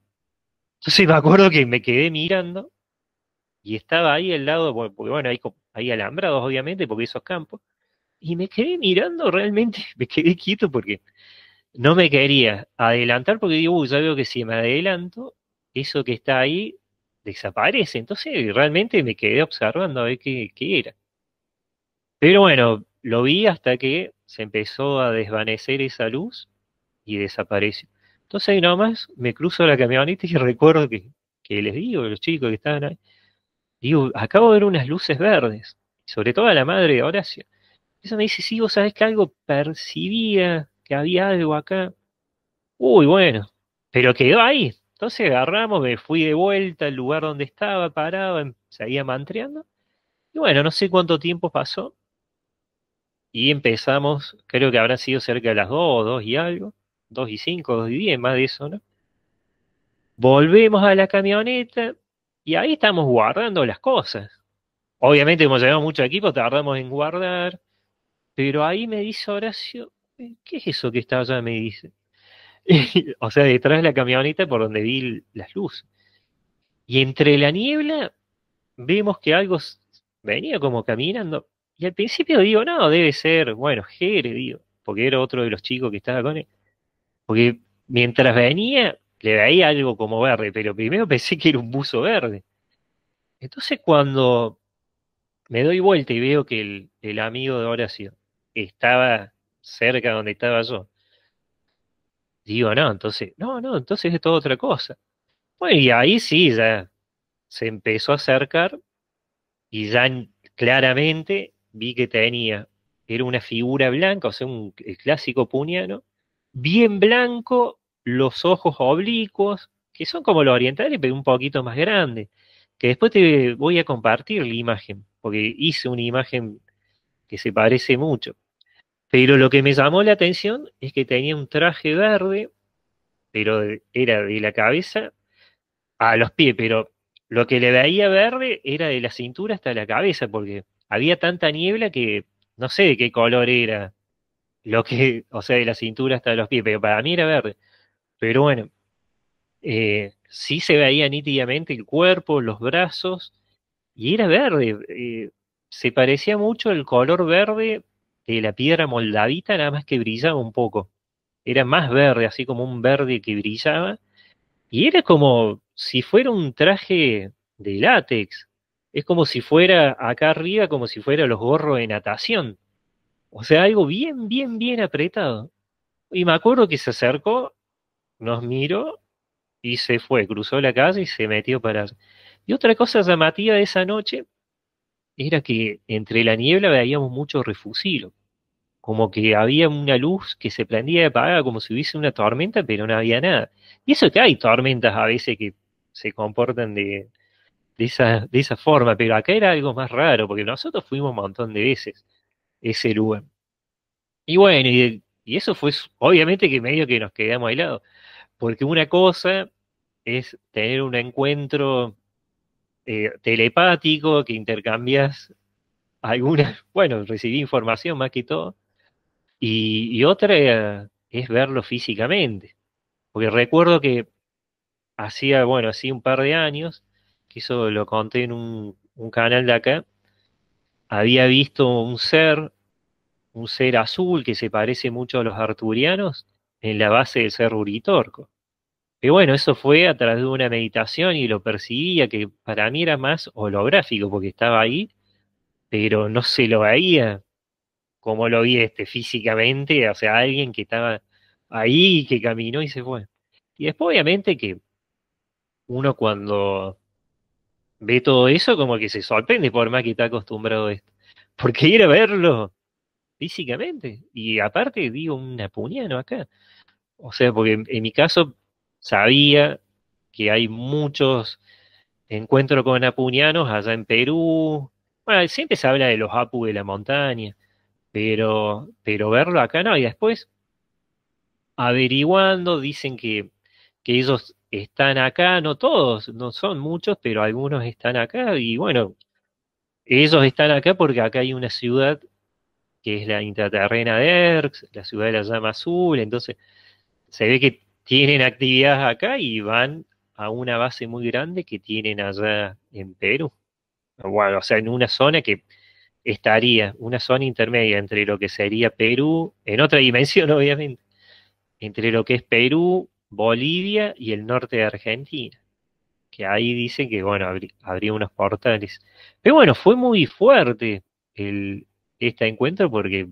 Entonces me acuerdo que me quedé mirando y estaba ahí al lado, porque bueno, hay alambrados obviamente, porque esos campos, y me quedé mirando realmente, me quedé quieto porque no me quería adelantar, porque digo, uy, ya veo que si me adelanto, eso que está ahí desaparece. Entonces realmente me quedé observando a ver qué era. Pero bueno, lo vi hasta que se empezó a desvanecer esa luz y desapareció. Entonces ahí nomás me cruzo la camioneta y recuerdo que les digo a los chicos que estaban ahí, digo, acabo de ver unas luces verdes, sobre todo a la madre de Horacio. Ella me dice, sí, vos sabés que algo percibía, que había algo acá. Uy, bueno, pero quedó ahí. Entonces agarramos, me fui de vuelta al lugar donde estaba parado, seguía mantreando. Y bueno, no sé cuánto tiempo pasó. Y empezamos, creo que habrá sido cerca de las 2 y algo, 2:05, 2:10, más de eso, ¿no? Volvemos a la camioneta y ahí estamos guardando las cosas. Obviamente, como llevamos mucho equipo, tardamos en guardar. Pero ahí me dice Horacio, ¿qué es eso que está allá? Me dice. O sea, detrás de la camioneta por donde vi las luces. Y entre la niebla vemos que algo venía como caminando. Y al principio digo, no, debe ser, bueno, Jere, digo, porque era otro de los chicos que estaba con él. Porque mientras venía, le veía algo como verde, pero primero pensé que era un buzo verde. Entonces cuando me doy vuelta y veo que el amigo de Horacio estaba cerca donde estaba yo, digo, no, entonces, no, entonces es toda otra cosa. Bueno, y ahí sí, ya se empezó a acercar y ya claramente vi que tenía, era una figura blanca, o sea, el clásico puñano, bien blanco, los ojos oblicuos, que son como los orientales, pero un poquito más grandes, que después te voy a compartir la imagen, porque hice una imagen que se parece mucho. Pero lo que me llamó la atención es que tenía un traje verde, pero era de la cabeza a los pies, pero lo que le veía verde era de la cintura hasta la cabeza, porque había tanta niebla que no sé de qué color era lo que, o sea, de la cintura hasta los pies, pero para mí era verde. Pero bueno, sí se veía nítidamente el cuerpo, los brazos, y era verde. Se parecía mucho el color verde de la piedra moldavita, nada más que brillaba un poco. Era más verde, así como un verde que brillaba y era como si fuera un traje de látex. Es como si fuera acá arriba, como si fuera los gorros de natación. O sea, algo bien apretado. Y me acuerdo que se acercó, nos miró y se fue, cruzó la calle y se metió para allá. Y otra cosa llamativa de esa noche era que entre la niebla veíamos mucho refugio. Como que había una luz que se prendía y apagaba como si hubiese una tormenta, pero no había nada. Y eso que hay tormentas a veces que se comportan de esa forma, pero acá era algo más raro, porque nosotros fuimos un montón de veces a ese lugar. Y bueno, y eso fue obviamente que medio que nos quedamos aislados, porque una cosa es tener un encuentro telepático que intercambias algunas, bueno, recibí información más que todo. Y otra es verlo físicamente, porque recuerdo que hacía, bueno, hacía un par de años, que eso lo conté en un canal de acá, había visto un ser azul que se parece mucho a los arturianos en la base del Cerro Uritorco. Y bueno, eso fue a través de una meditación y lo percibía, que para mí era más holográfico, porque estaba ahí, pero no se lo veía como lo vi físicamente, o sea, alguien que estaba ahí, que caminó y se fue. Y después, obviamente, que uno cuando ve todo eso, como que se sorprende por más que está acostumbrado a esto. Porque ir a verlo físicamente, y aparte, digo, un apuñado acá. O sea, porque en mi caso sabía que hay muchos encuentros con apuñanos allá en Perú. Bueno, siempre se habla de los apu de la montaña, pero verlo acá no. Y después averiguando, dicen que ellos están acá, no todos, no son muchos, pero algunos están acá, y bueno, ellos están acá porque acá hay una ciudad que es la intraterrena de Erx, la ciudad de la llama azul, entonces se ve que tienen actividades acá y van a una base muy grande que tienen allá en Perú. Bueno, o sea, en una zona que estaría, una zona intermedia entre lo que sería Perú, en otra dimensión, obviamente entre lo que es Perú, Bolivia y el norte de Argentina, que ahí dice que, bueno, habría unos portales. Pero bueno, fue muy fuerte el, este encuentro porque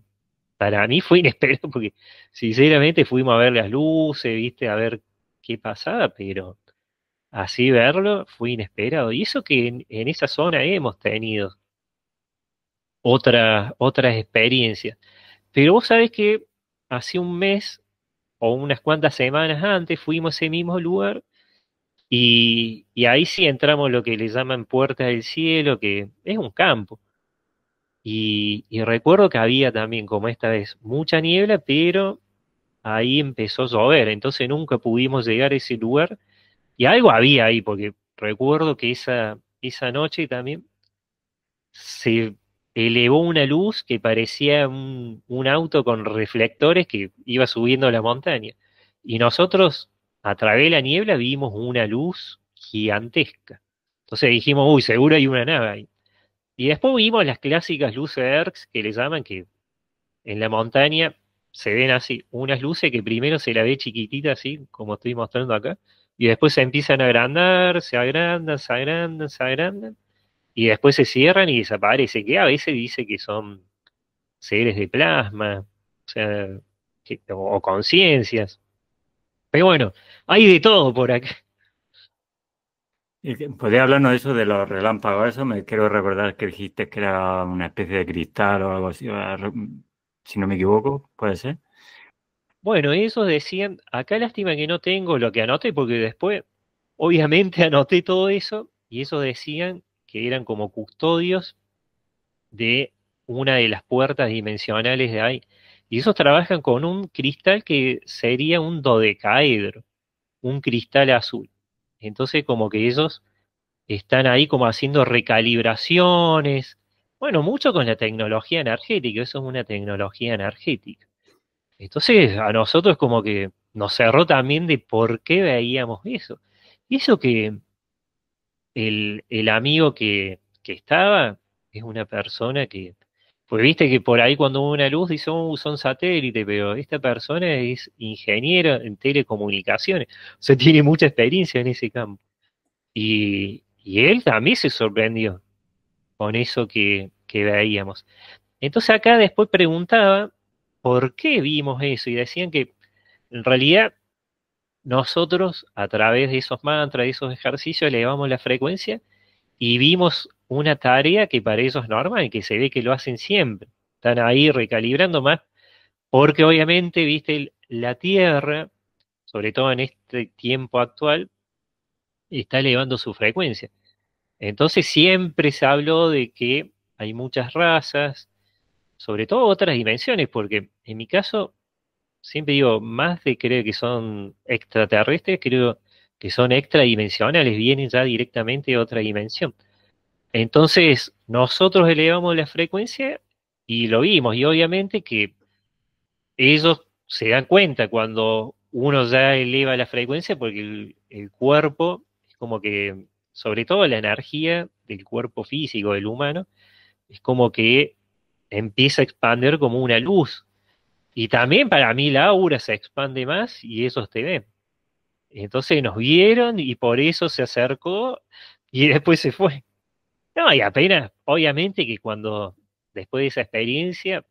para mí fue inesperado, porque sinceramente fuimos a ver las luces, viste, a ver qué pasaba, pero así verlo fue inesperado. Y eso que en esa zona hemos tenido otras experiencias. Pero vos sabés que hace un mes o unas cuantas semanas antes fuimos a ese mismo lugar y ahí sí entramos lo que le llaman Puertas del Cielo, que es un campo. Y recuerdo que había también, como esta vez, mucha niebla, pero ahí empezó a llover, entonces nunca pudimos llegar a ese lugar. Y algo había ahí, porque recuerdo que esa noche también se elevó una luz que parecía un auto con reflectores que iba subiendo la montaña. Y nosotros, a través de la niebla, vimos una luz gigantesca. Entonces dijimos, uy, seguro hay una nave ahí. Y después vimos las clásicas luces ERCs que le llaman, que en la montaña se ven así, unas luces que primero se la ve chiquitita así, como estoy mostrando acá, y después se empiezan a agrandar, se agrandan, se agrandan, se agrandan, y después se cierran y desaparecen, que a veces dice que son seres de plasma, o sea, o conciencias. Pero bueno, hay de todo por acá. ¿Podría hablarnos de eso de los relámpagos? Eso me quiero recordar que dijiste que era una especie de cristal o algo así, si no me equivoco, puede ser. Bueno, esos decían, acá lástima que no tengo lo que anoté, porque después, obviamente, anoté todo eso, y esos decían que eran como custodios de una de las puertas dimensionales de ahí. Y esos trabajan con un cristal que sería un dodecaedro, un cristal azul. Entonces, como que ellos están ahí como haciendo recalibraciones. Bueno, mucho con la tecnología energética, eso es una tecnología energética. Entonces, a nosotros como que nos cerró también de por qué veíamos eso. Y eso que el amigo que estaba es una persona que, pues viste que por ahí cuando hubo una luz dice, son satélite, pero esta persona es ingeniero en telecomunicaciones, o sea, tiene mucha experiencia en ese campo. Y él también se sorprendió con eso que veíamos. Entonces acá después preguntaba por qué vimos eso y decían que en realidad nosotros a través de esos mantras, de esos ejercicios, elevamos la frecuencia y vimos una tarea que para ellos es normal, que se ve que lo hacen siempre. Están ahí recalibrando más, porque obviamente, viste, la Tierra, sobre todo en este tiempo actual, está elevando su frecuencia. Entonces siempre se habló de que hay muchas razas, sobre todo otras dimensiones, porque en mi caso, siempre digo, más de creer que son extraterrestres, creo que son extradimensionales, vienen ya directamente de otra dimensión. Entonces, nosotros elevamos la frecuencia y lo vimos, y obviamente que ellos se dan cuenta cuando uno ya eleva la frecuencia, porque el cuerpo es como que, sobre todo la energía del cuerpo físico del humano, es como que empieza a expandir como una luz. Y también para mí la aura se expande más y esos te ven. Entonces nos vieron y por eso se acercó y después se fue. No, y apenas, obviamente que cuando, después de esa experiencia,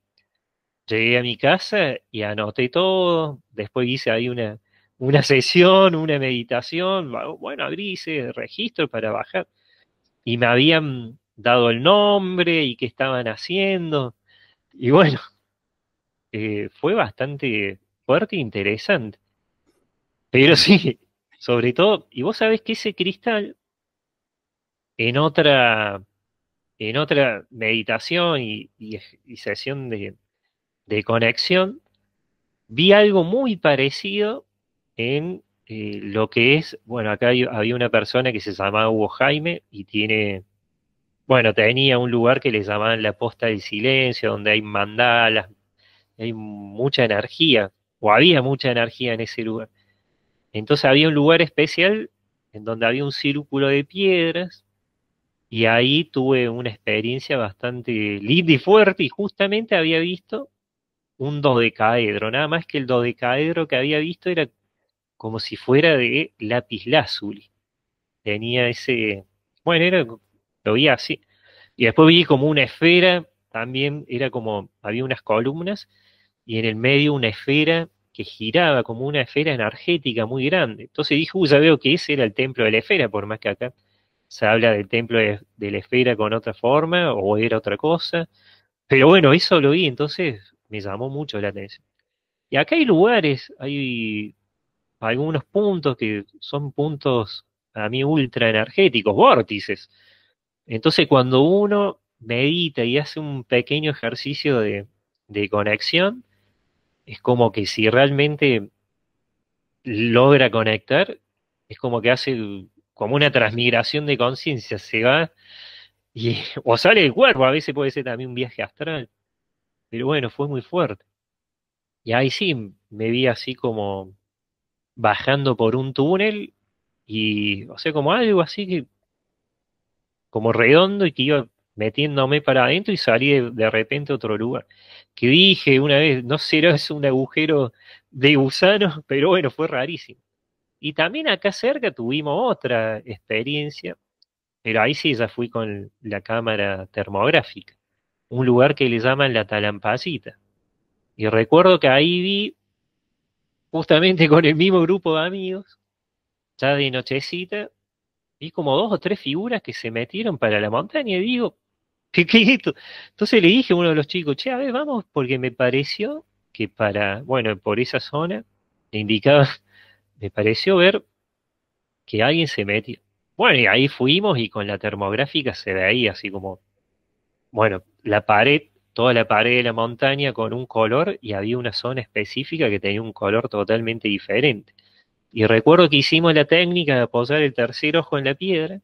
llegué a mi casa y anoté todo, después hice ahí una sesión, una meditación, bueno, abrí ese registro para bajar, y me habían dado el nombre y qué estaban haciendo, y bueno, fue bastante fuerte e interesante, pero Mm. sí, sobre todo, y vos sabés que ese cristal, en otra, en otra meditación y sesión de conexión, vi algo muy parecido en lo que es, bueno, acá había una persona que se llamaba Hugo Jaime y tiene, bueno, tenía un lugar que le llamaban la Posta del Silencio, donde hay mandalas, hay mucha energía, o había mucha energía en ese lugar. Entonces había un lugar especial en donde había un círculo de piedras y ahí tuve una experiencia bastante linda y fuerte y justamente había visto un dodecaedro, nada más que el dodecaedro que había visto era como si fuera de lapislázuli. Tenía ese, bueno, lo vi así. Y después vi como una esfera, también era como, había unas columnas y en el medio una esfera que giraba como una esfera energética muy grande. Entonces dije, ya veo que ese era el templo de la esfera, por más que acá se habla del templo de la esfera con otra forma o era otra cosa. Pero bueno, eso lo vi, entonces me llamó mucho la atención. Y acá hay lugares, hay algunos puntos que son puntos a mí ultra energéticos, vórtices. Entonces cuando uno medita y hace un pequeño ejercicio de conexión, es como que si realmente logra conectar, es como que hace como una transmigración de conciencia, se va Y, o sale del cuerpo, a veces puede ser también un viaje astral. Pero bueno, fue muy fuerte. Y ahí sí me vi así como bajando por un túnel y, o sea, como algo así que, como redondo y que iba metiéndome para adentro y salí de repente a otro lugar. Que dije una vez, no será es un agujero de gusano, pero bueno, fue rarísimo. Y también acá cerca tuvimos otra experiencia, pero ahí sí ya fui con la cámara termográfica, un lugar que le llaman la Talampacita. Y recuerdo que ahí vi, justamente con el mismo grupo de amigos, ya de nochecita, vi como dos o tres figuras que se metieron para la montaña y digo, ¿qué es esto? Entonces le dije a uno de los chicos, che, a ver, vamos, porque me pareció que bueno, por esa zona, le indicaba, me pareció ver que alguien se metió. Bueno, y ahí fuimos y con la termográfica se veía así como, bueno, la pared, toda la pared de la montaña con un color y había una zona específica que tenía un color totalmente diferente. Y recuerdo que hicimos la técnica de apoyar el tercer ojo en la piedra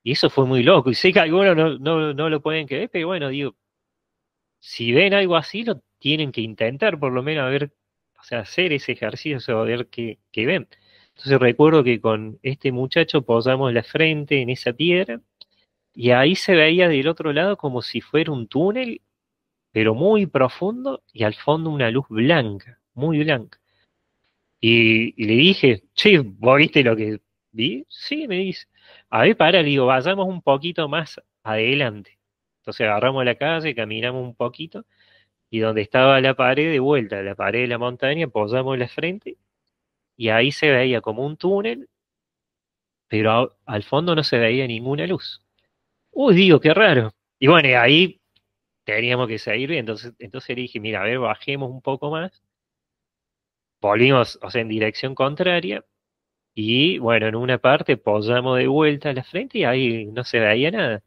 y eso fue muy loco. Y sé que algunos no lo pueden creer, pero bueno, digo, si ven algo así, lo tienen que intentar por lo menos a ver, o sea, hacer ese ejercicio, a ver qué ven. Entonces recuerdo que con este muchacho posamos la frente en esa piedra y ahí se veía del otro lado como si fuera un túnel, pero muy profundo y al fondo una luz blanca, muy blanca. Y le dije, che, ¿vos viste lo que vi? Sí, me dice. A ver, para, le digo, vayamos un poquito más adelante. Entonces agarramos la calle, caminamos un poquito y donde estaba la pared de vuelta, la pared de la montaña, posamos la frente y ahí se veía como un túnel, pero al fondo no se veía ninguna luz. Uy, digo, qué raro. Y bueno, y ahí teníamos que seguir bien. Entonces le dije, mira, a ver, bajemos un poco más. Volvimos, o sea, en dirección contraria. Y bueno, en una parte posamos de vuelta a la frente y ahí no se veía nada.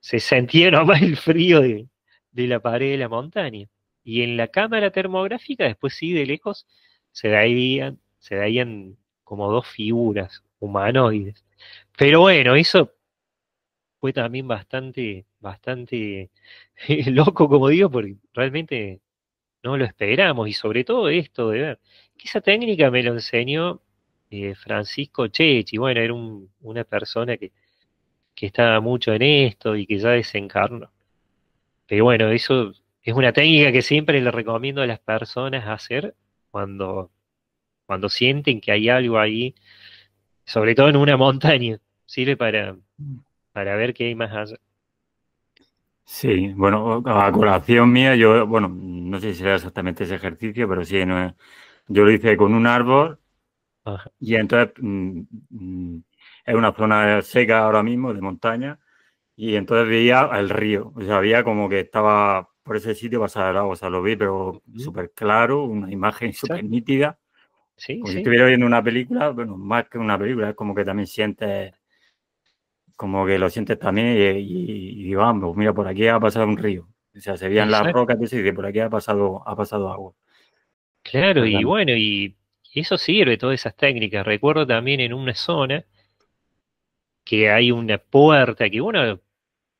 Se sentía nomás el frío de la pared de la montaña. Y en la cámara termográfica, después sí, de lejos, se veían como dos figuras humanoides. Pero bueno, eso fue también bastante loco, como digo, porque realmente no lo esperamos. Y sobre todo esto de ver, que esa técnica me lo enseñó Francisco Chechi. Bueno, era una persona que estaba mucho en esto y que ya desencarnó. Pero bueno, eso es una técnica que siempre le recomiendo a las personas hacer cuando, cuando sienten que hay algo ahí, sobre todo en una montaña. Sirve para ver qué hay más allá. Sí, bueno, a colación mía, yo, bueno, no sé si será exactamente ese ejercicio, pero sí, no, yo lo hice con un árbol Ajá. y entonces es una zona seca ahora mismo de montaña y entonces veía el río, o sea, había como que estaba por ese sitio pasar el agua, o sea, lo vi, pero Ujú. súper claro, una imagen súper Exacto. nítida, Sí, como si sí, estuviera viendo una película, bueno, más que una película, es como que también sientes, como que lo sientes también y digo, ah, pues mira, por aquí ha pasado un río. O sea, se veían las exacto. rocas y se dice, por aquí ha pasado agua. Claro, Pues, y bueno, y eso sirve, todas esas técnicas. Recuerdo también en una zona que hay una puerta que uno,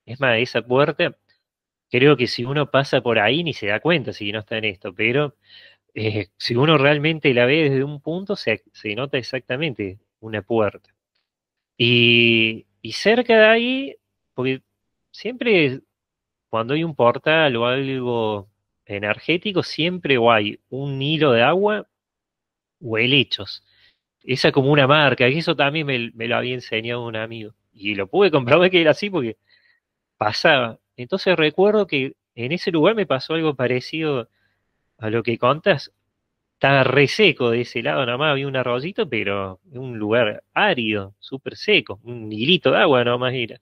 es más, esa puerta, creo que si uno pasa por ahí ni se da cuenta si no está en esto, pero si uno realmente la ve desde un punto, se nota exactamente una puerta. Y cerca de ahí, porque siempre cuando hay un portal o algo energético, siempre o hay un hilo de agua o helechos. Esa como una marca, y eso también me lo había enseñado un amigo. Y lo pude comprobar que era así porque pasaba. Entonces recuerdo que en ese lugar me pasó algo parecido a lo que contas. Estaba re seco de ese lado, nomás había un arroyito, pero un lugar árido, súper seco, un hilito de agua nomás era.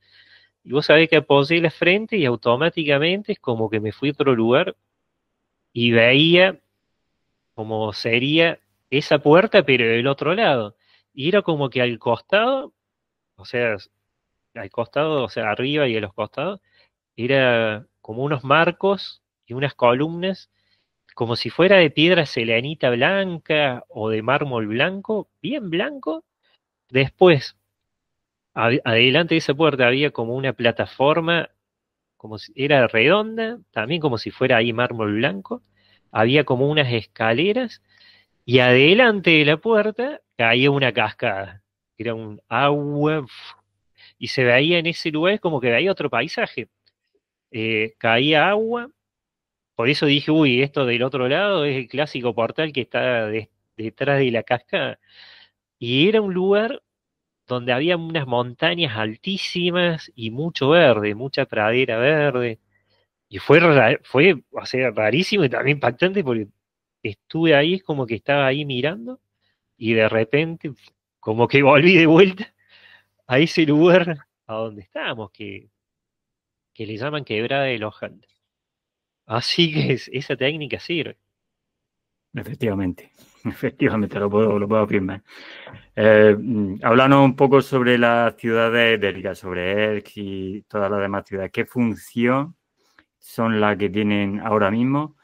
Y vos sabés que apoyé la frente y automáticamente es como que me fui a otro lugar y veía como sería esa puerta, pero del otro lado. Y era como que al costado, o sea, al costado, o sea, arriba y a los costados, era como unos marcos y unas columnas, como si fuera de piedra selenita blanca o de mármol blanco, bien blanco. Después, Adelante de esa puerta había como una plataforma, como si era redonda, también como si fuera ahí mármol blanco. Había como unas escaleras y adelante de la puerta caía una cascada. Era un agua y se veía en ese lugar como que veía otro paisaje. Caía agua, por eso dije, uy, esto del otro lado es el clásico portal que está detrás de la cascada. Y era un lugar donde había unas montañas altísimas y mucho verde, mucha pradera verde. Y fue, o sea, rarísimo y también impactante porque estuve ahí, es como que estaba ahí mirando y de repente como que volví de vuelta a ese lugar a donde estábamos, que le llaman Quebrada de los Andes. Así que esa técnica sirve. Efectivamente, efectivamente, lo puedo afirmar. Háblanos un poco sobre las ciudades bélicas, sobre Elx y todas las demás ciudades. ¿Qué función son las que tienen ahora mismo?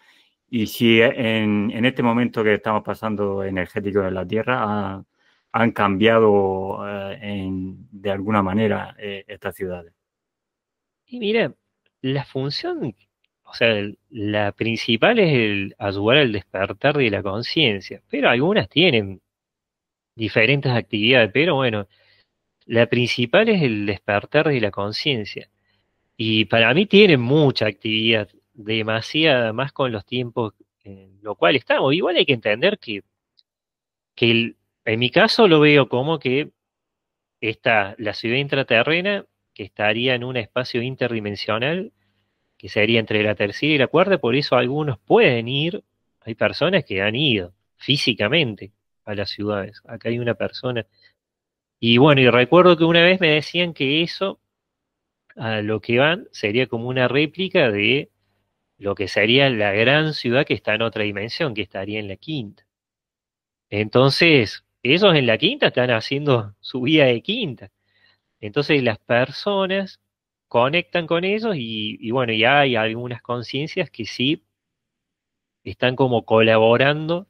Y si en este momento que estamos pasando energético en la Tierra han cambiado de alguna manera estas ciudades. Y mira, la función, o sea, la principal es el ayudar al despertar de la conciencia, pero algunas tienen diferentes actividades, pero bueno, la principal es el despertar de la conciencia. Y para mí tienen mucha actividad, demasiada, más con los tiempos en lo cual estamos. Igual hay que entender en mi caso lo veo como que está la ciudad intraterrena, que estaría en un espacio interdimensional, que sería entre la tercera y la cuarta, por eso algunos pueden ir, hay personas que han ido físicamente a las ciudades. Acá hay una persona. Y bueno, y recuerdo que una vez me decían que eso, a lo que van, sería como una réplica de lo que sería la gran ciudad que está en otra dimensión, que estaría en la quinta. Entonces, ellos en la quinta están haciendo su vida de quinta. Entonces las personas conectan con ellos y bueno, ya hay algunas conciencias que sí están como colaborando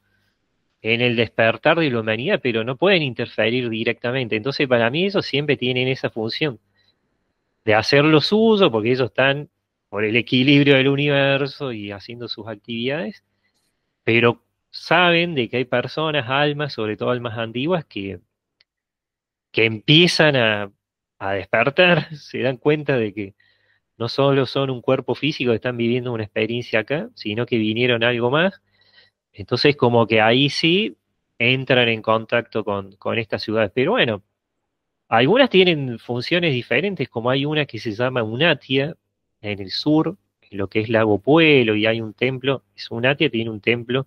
en el despertar de la humanidad, pero no pueden interferir directamente. Entonces para mí ellos siempre tienen esa función de hacer lo suyo, porque ellos están por el equilibrio del universo y haciendo sus actividades, pero saben de que hay personas, almas, sobre todo almas antiguas, que empiezan a despertar, se dan cuenta de que no solo son un cuerpo físico que están viviendo una experiencia acá, sino que vinieron a algo más. Entonces, como que ahí sí entran en contacto con estas ciudades. Pero bueno, algunas tienen funciones diferentes, como hay una que se llama Unatia en el sur, en lo que es Lago Puelo, y hay un templo, es Unatia, tiene un templo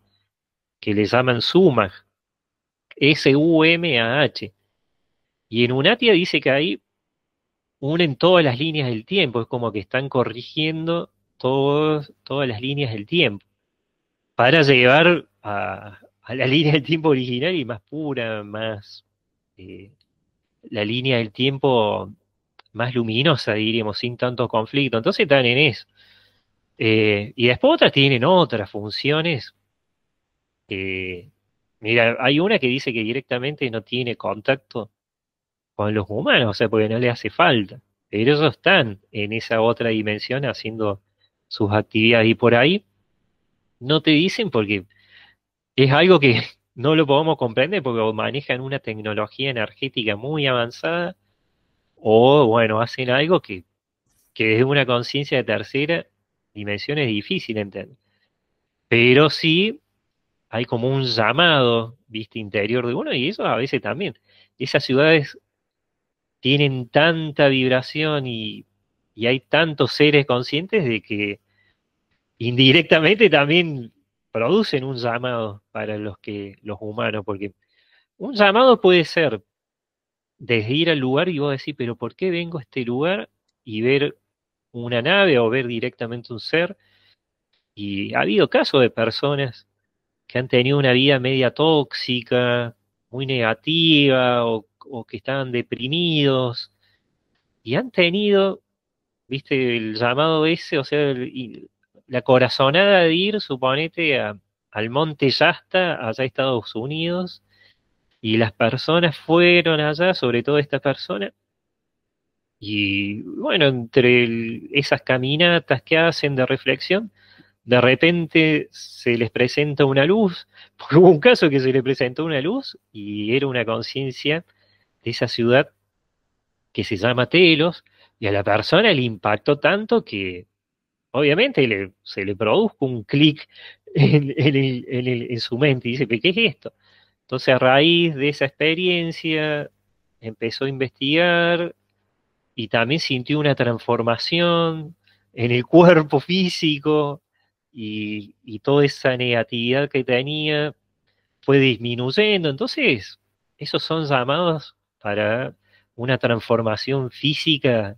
que le llaman Sumaj, Sumah. Y en Unatia dice que ahí unen todas las líneas del tiempo, es como que están corrigiendo todas las líneas del tiempo, para llevar a la línea del tiempo original y más pura, más eh, la línea del tiempo más luminosa, diríamos, sin tanto conflicto. Entonces están en eso. Y después otras tienen otras funciones. que- Mira, hay una que dice que directamente no tiene contacto con los humanos, o sea, porque no le hace falta. Pero ellos están en esa otra dimensión haciendo sus actividades y por ahí no te dicen porque es algo que no lo podemos comprender porque o manejan una tecnología energética muy avanzada o, bueno, hacen algo que desde una conciencia de tercera dimensión es difícil entender. Pero sí hay como un llamado, viste, interior de uno y eso a veces también. Esas ciudades tienen tanta vibración y hay tantos seres conscientes de que indirectamente también producen un llamado para los humanos, porque un llamado puede ser desde ir al lugar y vos decís, pero ¿por qué vengo a este lugar y ver una nave o ver directamente un ser? Y ha habido casos de personas que han tenido una vida media tóxica, muy negativa, o que estaban deprimidos, y han tenido, viste, el llamado ese, o sea, la corazonada de ir, suponete, al Monte Shasta, allá en Estados Unidos, y las personas fueron allá, sobre todo esta persona, Y bueno, entre esas caminatas que hacen de reflexión, de repente se les presenta una luz, porque hubo un caso que se le presentó una luz y era una conciencia de esa ciudad que se llama Telos, y a la persona le impactó tanto que obviamente se le produjo un clic en su mente y dice, ¿pero qué es esto? Entonces a raíz de esa experiencia empezó a investigar y también sintió una transformación en el cuerpo físico y toda esa negatividad que tenía fue disminuyendo. Entonces, esos son llamados para una transformación física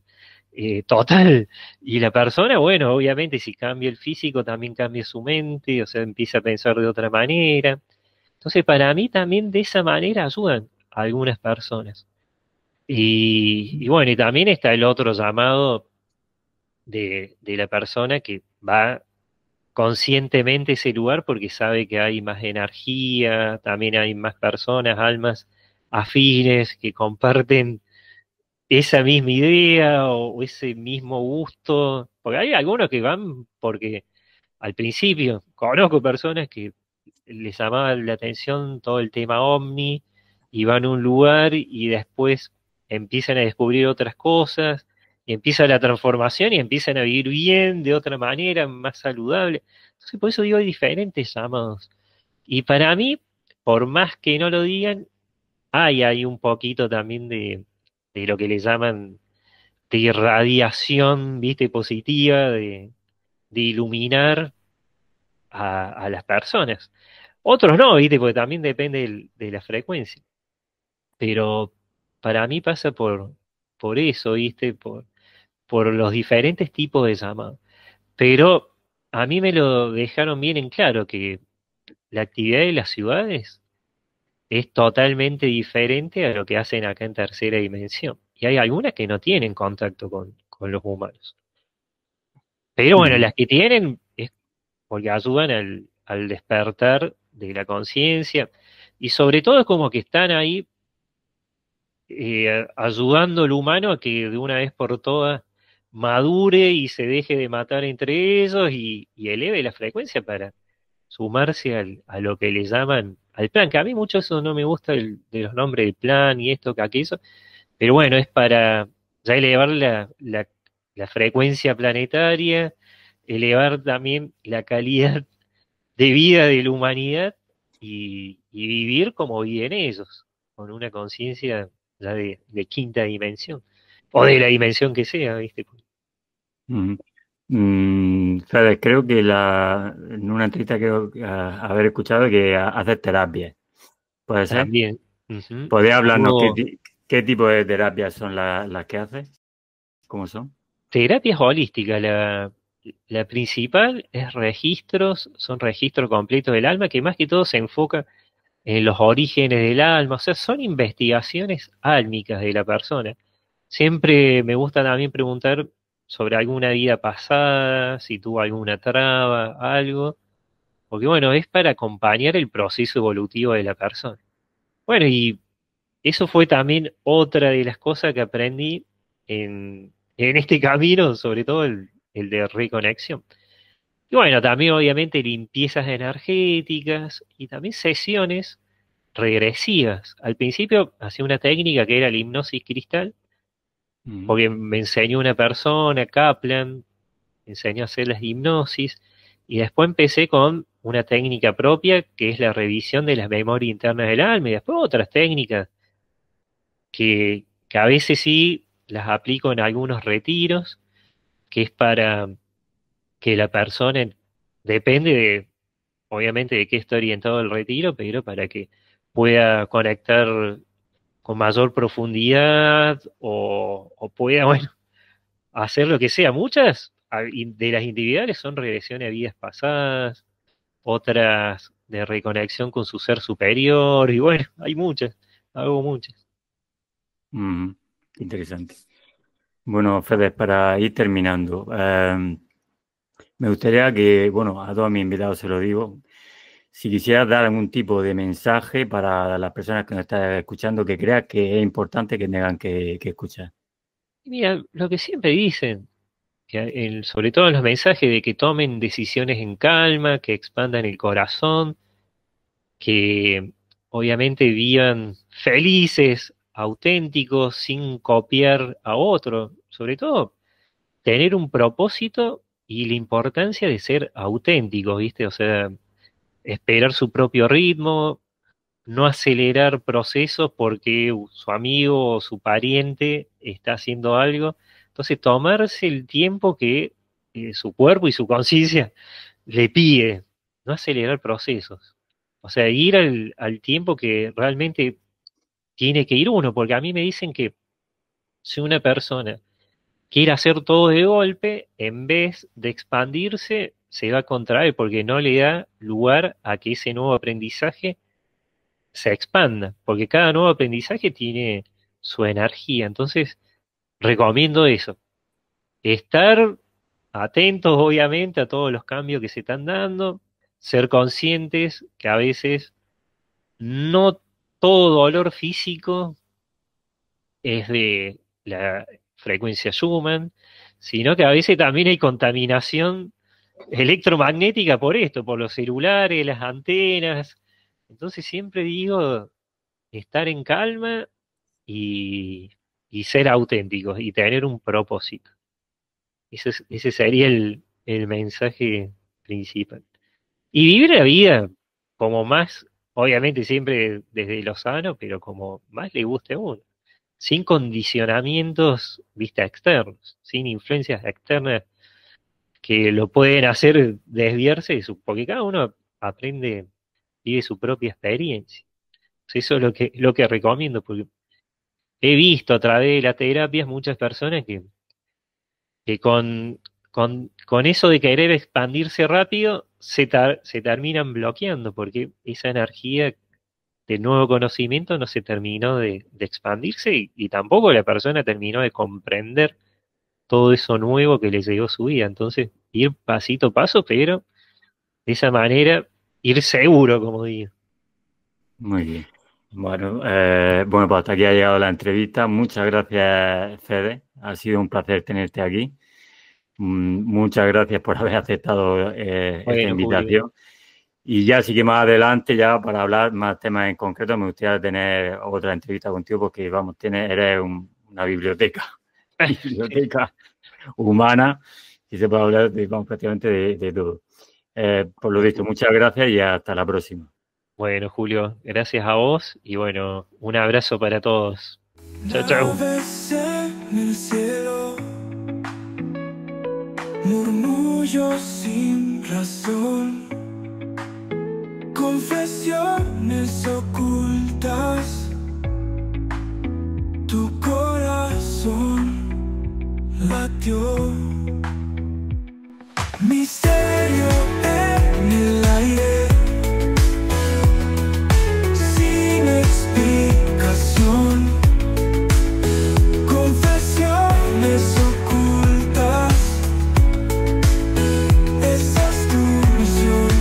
total. Y la persona, bueno, obviamente si cambia el físico, también cambia su mente, o sea, empieza a pensar de otra manera. Entonces, para mí también de esa manera ayudan a algunas personas. Y bueno, y también está el otro llamado de la persona que va conscientemente a ese lugar porque sabe que hay más energía, también hay más personas, almas afines que comparten esa misma idea o ese mismo gusto, porque hay algunos que van porque al principio conozco personas que les llamaba la atención todo el tema ovni y van a un lugar y después empiezan a descubrir otras cosas y empieza la transformación y empiezan a vivir bien de otra manera, más saludable. Entonces, por eso digo, hay diferentes llamados. Y para mí, por más que no lo digan, hay un poquito también de lo que le llaman de irradiación, viste, positiva, de iluminar a las personas. Otros no, ¿viste? Porque también depende de la frecuencia. Pero para mí pasa por eso, ¿viste? Por los diferentes tipos de llamados. Pero a mí me lo dejaron bien en claro que la actividad de las ciudades es totalmente diferente a lo que hacen acá en tercera dimensión. Y hay algunas que no tienen contacto con los humanos. Pero bueno, Ujú. las que tienen es porque ayudan al despertar de la conciencia y sobre todo es como que están ahí ayudando al humano a que de una vez por todas madure y se deje de matar entre ellos y eleve la frecuencia para sumarse a lo que le llaman al plan, que a mí mucho eso no me gusta de los nombres del plan y esto, que aquello, pero bueno, es para ya elevar la frecuencia planetaria, elevar también la calidad de vida de la humanidad y vivir como viven ellos, con una conciencia ya de quinta dimensión, o de la dimensión que sea, ¿viste? Ujú. Fede, creo que en una entrevista creo haber escuchado que haces terapia. ¿Puede ser? También. Ujú. ¿Podría hablarnos Hago qué tipo de terapias son las que haces? ¿Cómo son? terapias holísticas, la principal es registros, son registros completos del alma, que más que todo se enfoca en los orígenes del alma, o sea, son investigaciones álmicas de la persona. Siempre me gusta también preguntar sobre alguna vida pasada, si tuvo alguna traba, algo, porque bueno, es para acompañar el proceso evolutivo de la persona. Bueno, y eso fue también otra de las cosas que aprendí en este camino, sobre todo el de reconexión. Y bueno, también obviamente limpiezas energéticas y también sesiones regresivas. Al principio hacía una técnica que era la hipnosis cristal, Ujú. porque me enseñó una persona, Kaplan, me enseñó a hacer las hipnosis, y después empecé con una técnica propia, que es la revisión de las memorias internas del alma, y después otras técnicas que a veces sí las aplico en algunos retiros, que es para que la persona, depende de, obviamente, de qué está orientado el retiro, pero para que pueda conectar con mayor profundidad o pueda, bueno, hacer lo que sea. Muchas de las individuales son regresiones a vidas pasadas, otras de reconexión con su ser superior, y bueno, hay muchas, hago muchas. Ujú. Interesante. Bueno, Fede, para ir terminando, me gustaría que, bueno, a todos mis invitados se lo digo, si quisieras dar algún tipo de mensaje para las personas que nos están escuchando que creas que es importante que tengan que escuchar. Y mira, lo que siempre dicen, que sobre todo en los mensajes de que tomen decisiones en calma, que expandan el corazón, que obviamente vivan felices, auténticos, sin copiar a otro. Sobre todo, tener un propósito y la importancia de ser auténticos, ¿viste? O sea, esperar su propio ritmo, no acelerar procesos porque su amigo o su pariente está haciendo algo. Entonces, tomarse el tiempo que su cuerpo y su conciencia le pide, no acelerar procesos. O sea, ir al tiempo que realmente tiene que ir uno, porque a mí me dicen que si una persona quiere hacer todo de golpe, en vez de expandirse, se va a contraer porque no le da lugar a que ese nuevo aprendizaje se expanda, porque cada nuevo aprendizaje tiene su energía. Entonces, recomiendo eso, estar atentos obviamente a todos los cambios que se están dando, ser conscientes que a veces no todo dolor físico es de la frecuencia Schumann, sino que a veces también hay contaminación electromagnética por esto, por los celulares, las antenas. Entonces siempre digo estar en calma y, y ser auténticos y tener un propósito. Ese sería el mensaje principal. Y vivir la vida como más, obviamente siempre desde lo sano, pero como más le guste a uno, sin condicionamientos, vista externos, sin influencias externas que lo pueden hacer desviarse porque cada uno aprende, vive su propia experiencia. Eso es lo que recomiendo, porque he visto a través de las terapias muchas personas que con eso de querer expandirse rápido se terminan bloqueando, porque esa energía de nuevo conocimiento no se terminó de expandirse y tampoco la persona terminó de comprender todo eso nuevo que le llegó a su vida. Entonces, ir pasito a paso, pero de esa manera ir seguro, como digo. Muy bien. Bueno, pues hasta aquí ha llegado la entrevista. Muchas gracias, Fede. Ha sido un placer tenerte aquí. Muchas gracias por haber aceptado esta Bueno, Julio. invitación. Y ya sí que más adelante, ya para hablar más temas en concreto, me gustaría tener otra entrevista contigo porque, vamos, eres una biblioteca, biblioteca humana y se puede hablar vamos, prácticamente de todo. Por lo dicho, muchas gracias y hasta la próxima. Bueno, Julio, gracias a vos y bueno, un abrazo para todos. Chao, chao. En el cielo, murmullos sin razón, confesiones ocultas, tu corazón latió, misterio en el aire, sin explicación, confesiones ocultas, esa es tu misión.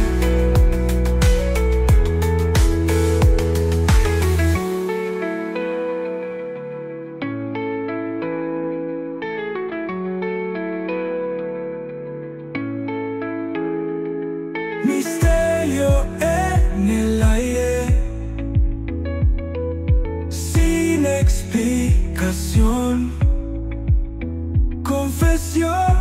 Misterio en el aire, sin explicación, confesión.